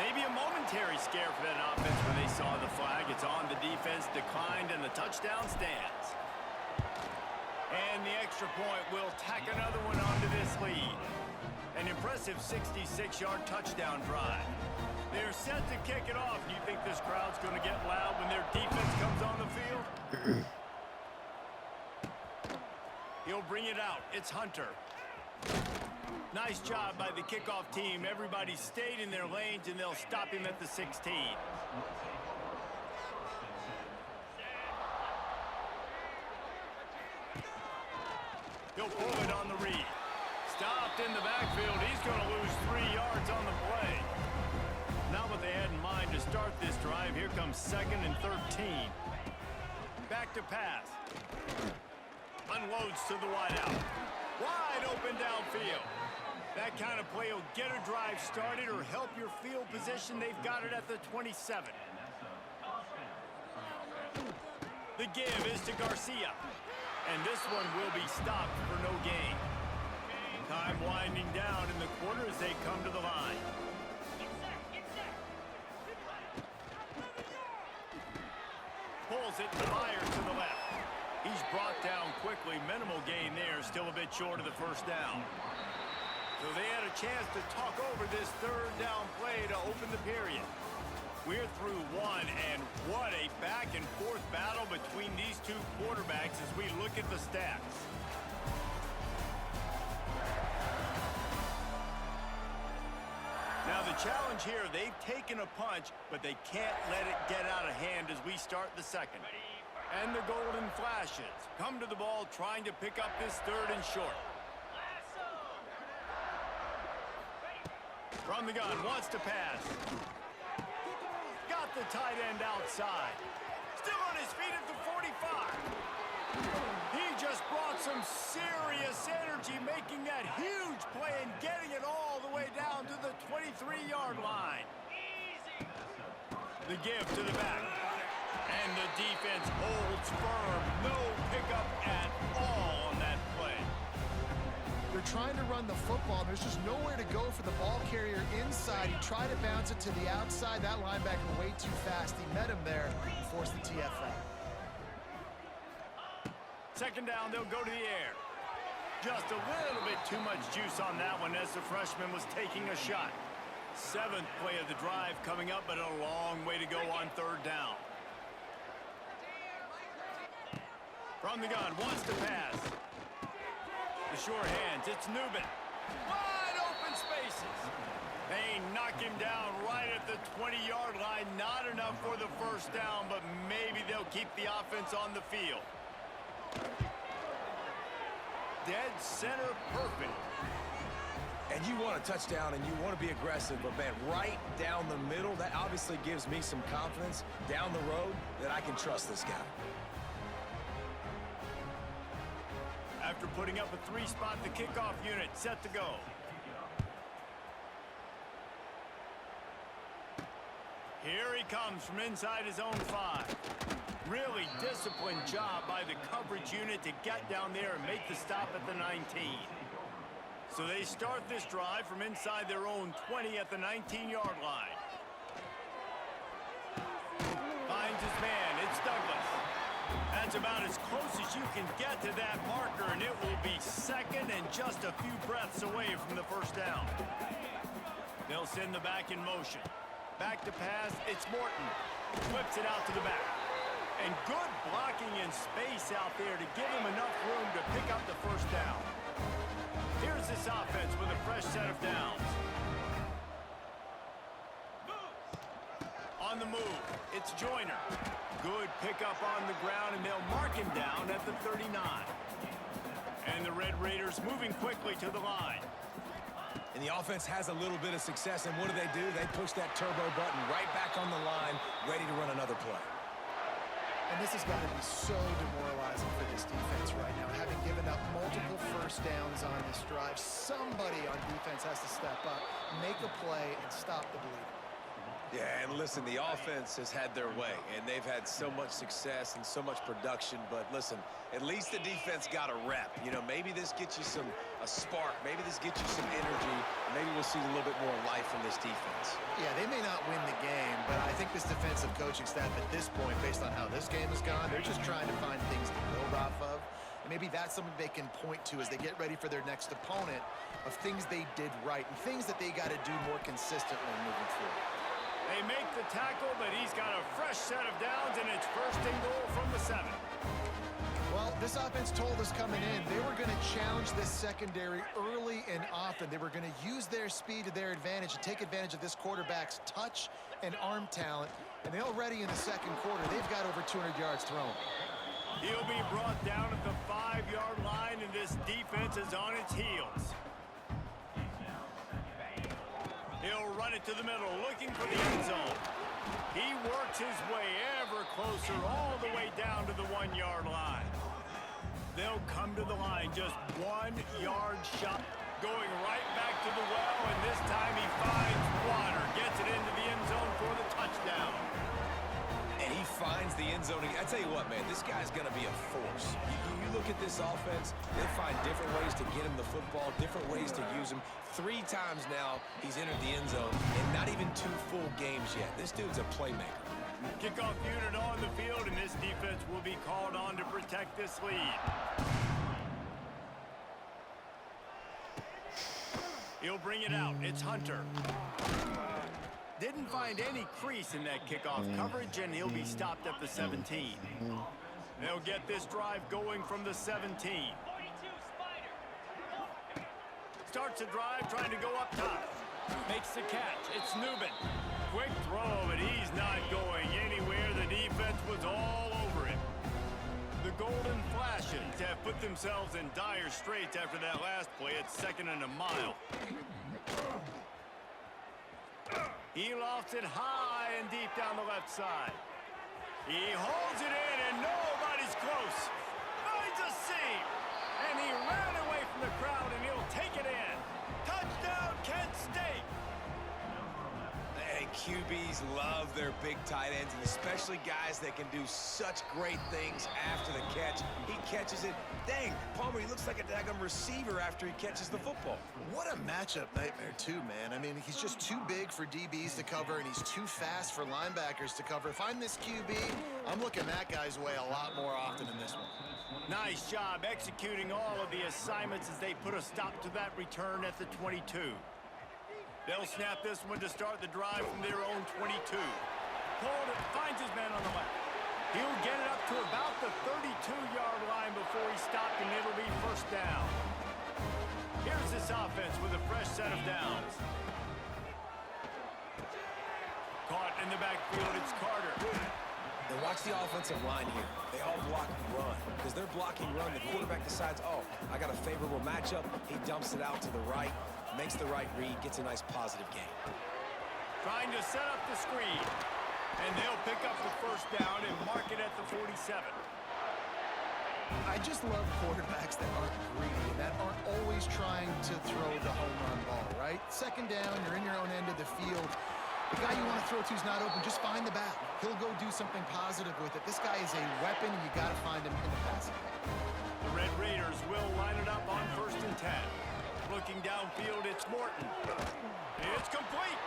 Maybe a momentary scare for that offense when they saw the flag. It's on, the defense declined, and the touchdown stands. And the extra point will tack another one onto this lead. An impressive 66-yard touchdown drive. They're set to kick it off. Do you think this crowd's going to get loud when their defense comes on the field? He'll bring it out. It's Hunter. Nice job by the kickoff team. Everybody stayed in their lanes, and they'll stop him at the 16. He'll pull it on the read. Stopped in the backfield. He's going to lose 3 yards on the play. Not what they had in mind to start this drive. Here comes 2nd and 13. Back to pass. Unloads to the wideout. Wide open downfield. That kind of play will get a drive started or help your field position. They've got it at the 27. The give is to Garcia. And this one will be stopped for no gain. Time winding down in the quarter as they come to the line. Pulls it, Myers to the left. He's brought down quickly. Minimal gain there, still a bit short of the 1st down. So they had a chance to talk over this 3rd down play to open the period. We're through one, and what a back-and-forth battle between these two quarterbacks as we look at the stats. Now the challenge here, they've taken a punch, but they can't let it get out of hand as we start the 2nd. And the golden flashes come to the ball trying to pick up this 3rd and short. From the gun, wants to pass. Got the tight end outside. Still on his feet at the 45. He just brought some serious energy, making that huge play and getting it all the way down to the 23-yard line. The give to the back. And the defense holds firm. No pickup at all on that play. They're trying to run the football. There's just nowhere to go for the ball carrier inside. He tried to bounce it to the outside. That linebacker way too fast. He met him there and forced the TFL. 2nd down, they'll go to the air. Just a little bit too much juice on that one as the freshman was taking a shot. 7th play of the drive coming up, but a long way to go on 3rd down. From the gun, wants to pass. The sure hands, it's Newman. Wide open spaces. They knock him down right at the 20-yard line. Not enough for the 1st down, but maybe they'll keep the offense on the field. Dead center perfect. And you want a touchdown and you want to be aggressive, but man, right down the middle, that obviously gives me some confidence down the road that I can trust this guy. After putting up a 3-spot, the kickoff unit set to go. Here he comes from inside his own 5. Really disciplined job by the coverage unit to get down there and make the stop at the 19. So they start this drive from inside their own 20 at the 19-yard line. Finds his man. It's Douglas. That's about as close as you can get to that marker, and it will be 2nd and just a few breaths away from the 1st down. They'll send the back in motion. Back to pass, it's Morton. Flips it out to the back. And good blocking in space out there to give him enough room to pick up the 1st down. this offense with a fresh set of downs. On the move, it's Joyner. Good pickup on the ground, and they'll mark him down at the 39. And the Red Raiders moving quickly to the line. And the offense has a little bit of success, and what do? They push that turbo button right back on the line, ready to run another play. And this has got to be so demoralizing for this defense right now. Having given up multiple first downs on this drive, somebody on defense has to step up, make a play, and stop the bleeding. Yeah, and listen, the offense has had their way, and they've had so much success and so much production. But listen, at least the defense got a rep. You know, maybe this gets you a spark. Maybe this gets you some energy. Maybe we'll see a little bit more life from this defense. Yeah, they may not win the game, but I think this defensive coaching staff at this point, based on how this game has gone, they're just trying to find things to build off of. And maybe that's something they can point to as they get ready for their next opponent, of things they did right and things that they got to do more consistently moving forward. They make the tackle, but he's got a fresh set of downs, and it's first and goal from the 7. Well, this offense told us coming in they were going to challenge this secondary early and often. They were going to use their speed to their advantage and take advantage of this quarterback's touch and arm talent. And they already in the second quarter, they've got over 200 yards thrown. He'll be brought down at the 5-yard line, and this defense is on its heels. He'll run it to the middle, looking for the end zone. He works his way ever closer, all the way down to the 1-yard line. They'll come to the line, just 1-yard shot. Going right back to the well, and this time he finds water. Gets it into the end zone for the touchdown. And he finds the end zone. I tell you what, man, this guy's going to be a force. You look at this offense, they find different ways to get him the football, different ways to use him. 3 times now he's entered the end zone, and not even 2 full games yet. This dude's a playmaker. Kickoff unit on the field, and this defense will be called on to protect this lead. He'll bring it out. It's Hunter. Didn't find any crease in that kickoff coverage, and he'll be stopped at the 17. They'll get this drive going from the 17. Starts the drive, trying to go up top. Makes the catch. It's Newman. Quick throw, but he's not going anywhere. The defense was all over him. The Golden Flashes have put themselves in dire straits after that last play at 2nd and a mile. He lofts it high and deep down the left side. He holds it in, and nobody's close. Finds a seam, and he ran away from the crowd, and he'll take it in. Touchdown, Kent State. And QBs love their big tight ends, and especially guys that can do such great things after the catch. He catches it. Dang, Palmer, he looks like a daggum receiver after he catches the football. What a matchup nightmare, too, man. I mean, he's just too big for DBs to cover, and he's too fast for linebackers to cover. If I'm this QB, I'm looking that guy's way a lot more often than this one. Nice job executing all of the assignments as they put a stop to that return at the 22. They'll snap this one to start the drive from their own 22. Pulled it, finds his man on the left. He'll get it up to about the 32-yard line before he stopped, and it'll be first down. Here's this offense with a fresh set of downs. Caught in the backfield, it's Carter. And watch the offensive line here. They all block and run. Because they're blocking run, the quarterback decides, oh, I got a favorable matchup. He dumps it out to the right, makes the right read, gets a nice positive gain. Trying to set up the screen. And they'll pick up the first down and mark it at the 47. I just love quarterbacks that aren't greedy, that aren't always trying to throw the home run ball, right? 2nd down, you're in your own end of the field. The guy you want to throw to is not open. Just find the back. He'll go do something positive with it. This guy is a weapon, and you got to find him in the passing game. The Red Raiders will line it up on 1st and 10. Looking downfield, it's Morton. It's complete.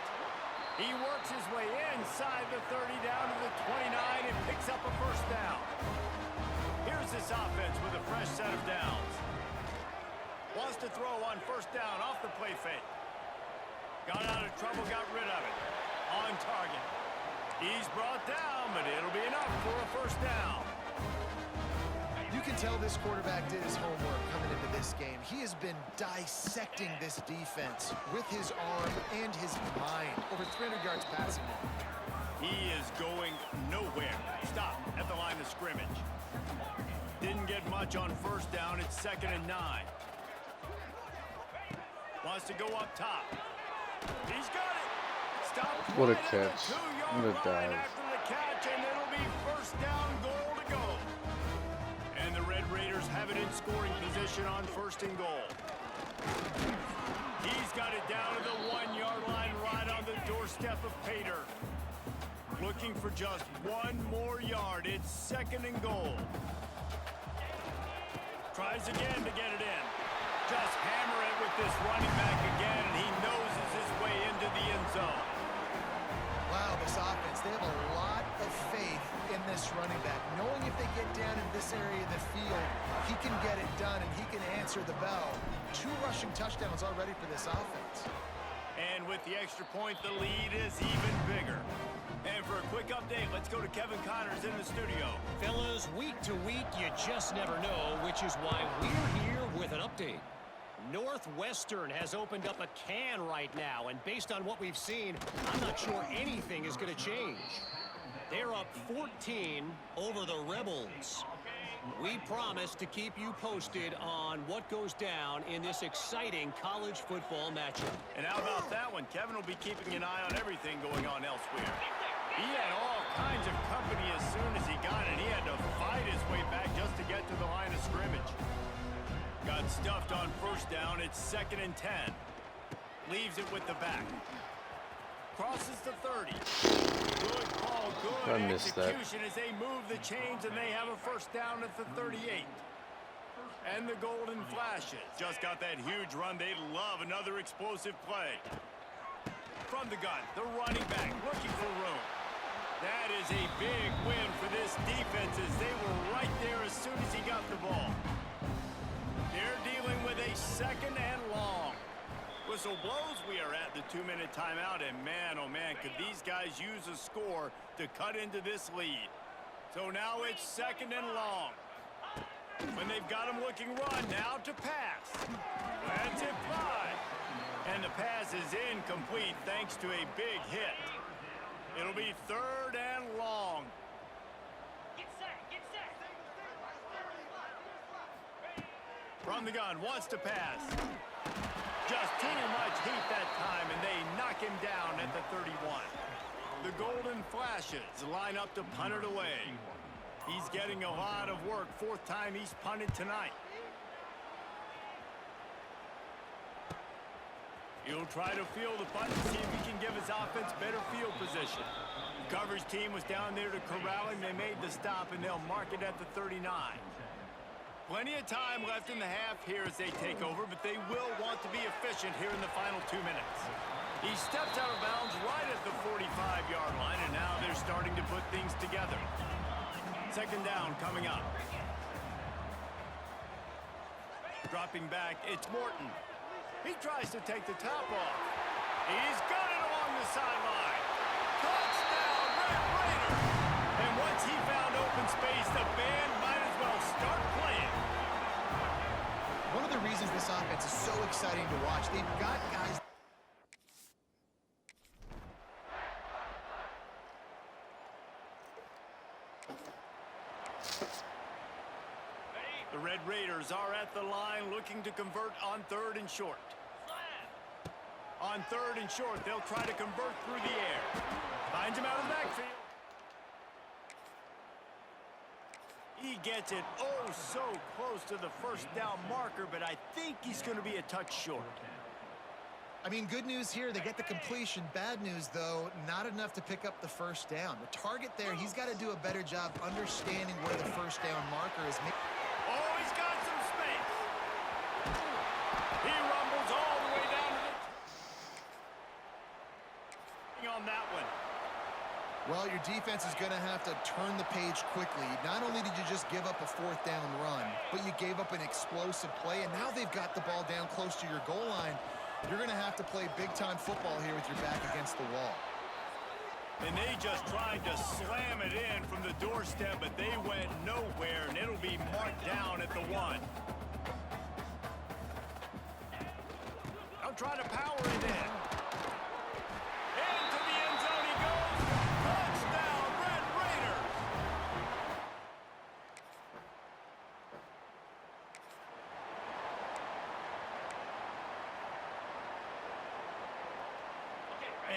He works his way inside the 30 down to the 29 and picks up a first down. Here's this offense with a fresh set of downs. Wants to throw on 1st down off the play fake. Got out of trouble, got rid of it. On target. He's brought down, but it'll be enough for a first down. You can tell this quarterback did his homework coming into this game. He has been dissecting this defense with his arm and his mind. Over 300 yards passing now. He is going nowhere. Stop at the line of scrimmage. Didn't get much on first down. It's 2nd and 9. Wants to go up top. He's got it. Stop. What a right at catch. the 2-yard What a line dive. after the catch, and it'll be first down, goal to go. And the Red Raiders have it in scoring position on 1st and goal. He's got it down to the 1-yard line, right on the doorstep of Pater. Looking for just one more yard. It's 2nd and goal. Tries again to get it in. Just hammer it with this running back again, and he noses his way into the end zone. Wow, this offense, they have a lot of faith in this running back. Knowing if they get down in this area of the field, he can get it done and he can answer the bell. 2 rushing touchdowns already for this offense. And with the extra point, the lead is even bigger. And for a quick update, let's go to Kevin Connors in the studio. Fellas, week to week, you just never know, which is why we're here with an update. Northwestern has opened up a can right now, and based on what we've seen, I'm not sure anything is going to change. They're up 14 over the Rebels. We promise to keep you posted on what goes down in this exciting college football matchup. And how about that one? Kevin will be keeping an eye on everything going on elsewhere. He had all kinds of company as soon as he got it. He had to fight his way back just to get to the line of scrimmage. Got stuffed on first down. It's 2nd and 10. Leaves it with the back. Crosses the 30. Good call, good I missed that. execution as they move the chains, and they have a first down at the 38. And the golden flashes. Just got that huge run. They love another explosive play. From the gun, the running back looking for room. That is a big win for this defense as they were right there as soon as he got the ball. They're dealing with a 2nd and long. Whistle blows, we are at the 2-minute timeout, and man, oh man, could these guys use a score to cut into this lead. So now it's 2nd and long. When they've got him looking run, now to pass. That's it fly. And the pass is incomplete thanks to a big hit. It'll be 3rd and long. From the gun, wants to pass. Just too much heat that time, and they knock him down at the 31. The golden flashes line up to punt it away. He's getting a lot of work. 4th time he's punted tonight. He'll try to field the punt and see if he can give his offense better field position. The coverage team was down there to corral him. They made the stop, and they'll mark it at the 39. Plenty of time left in the half here as they take over, but they will want to be efficient here in the final 2 minutes. He steps out of bounds right at the 45-yard line, and now they're starting to put things together. 2nd down coming up. Dropping back, it's Morton. He tries to take the top off. He's got it along the sideline. Touchdown, Red Raiders! And once he found open space, the band might as well start playing. One of the reasons this offense is so exciting to watch, they've got guys. The Red Raiders are at the line looking to convert on 3rd and short. On 3rd and short, they'll try to convert through the air. Finds him out of the backfield. He gets it oh so close to the first down marker, but I think he's going to be a touch short. I mean, good news here, they get the completion. Bad news, though, not enough to pick up the first down. The target there, he's got to do a better job understanding where the first down marker is. Oh, he's got some space. He rumbles all the way down to the... on that one. Well, your defense is going to have to turn the page quickly. Not only did you just give up a 4th down run, but you gave up an explosive play, and now they've got the ball down close to your goal line. You're going to have to play big-time football here with your back against the wall. And they just tried to slam it in from the doorstep, but they went nowhere, and it'll be marked down at the 1. I'll try to power it in. Into the end zone he goes. Touchdown, Red Raiders.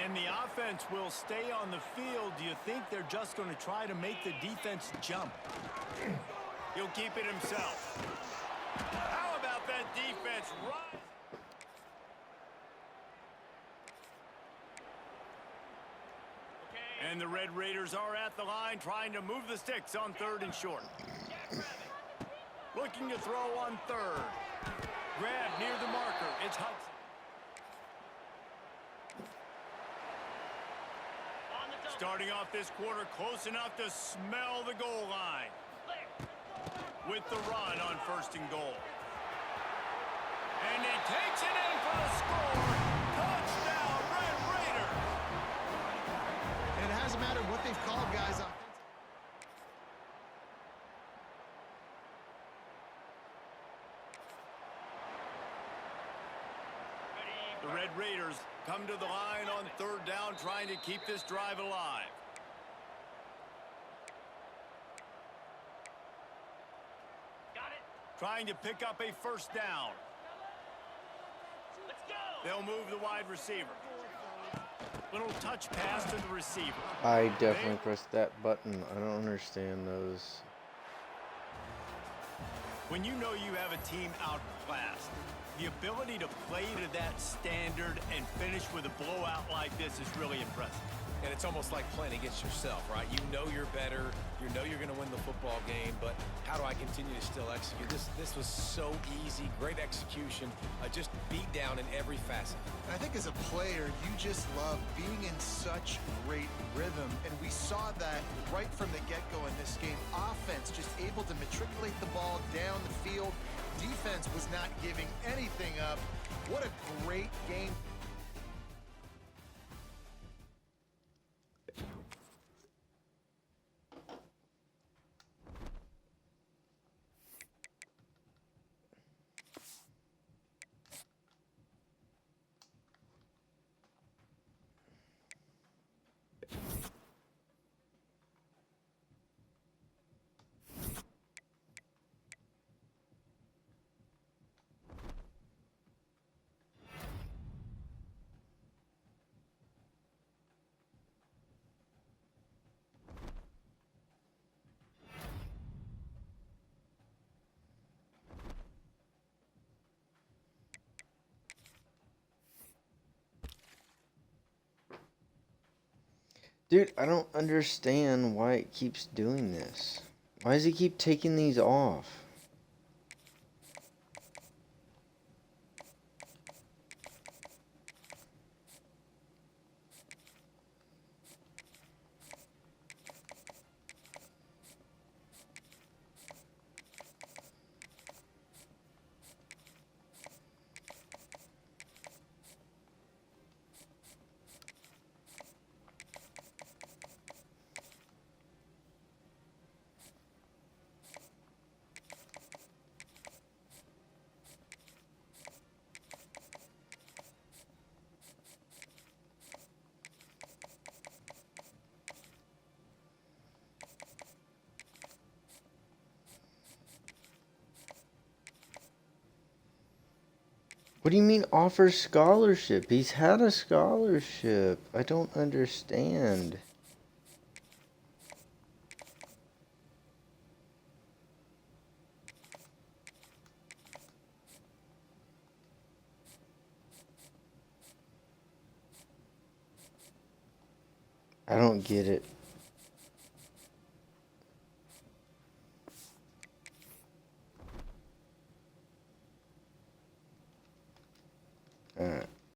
And the offense will stay on the field. Do you think they're just going to try to make the defense jump? He'll keep it himself. How about that defense rise? And the Red Raiders are at the line trying to move the sticks on 3rd and short. Looking to throw on 3rd. Grab near the marker. It's Hudson. Starting off this quarter close enough to smell the goal line. With the run on 1st and goal. And he takes it in for the score. Touchdown, Red Raiders. And it hasn't mattered what they've called, guys. The Red Raiders come to the line on 3rd down, trying to keep this drive alive. Got it. Trying to pick up a 1st down. Let's go. They'll move the wide receiver. Little touch pass to the receiver. I definitely pressed that button. I don't understand those. When you know you have a team outclassed, the ability to play to that standard and finish with a blowout like this is really impressive. And it's almost like playing against yourself, right? You know you're better. You know you're going to win the football game, but how do I continue to still execute? This was so easy. Great execution. Just beat down in every facet. And I think as a player, you just love being in such great rhythm. And we saw that right from the get-go in this game. Offense just able to matriculate the ball down the field. Defense was not giving anything up. What a great game. Dude, I don't understand why it keeps doing this. Why does he keep taking these off? What do you mean offer scholarship? He's had a scholarship. I don't understand. I don't get it.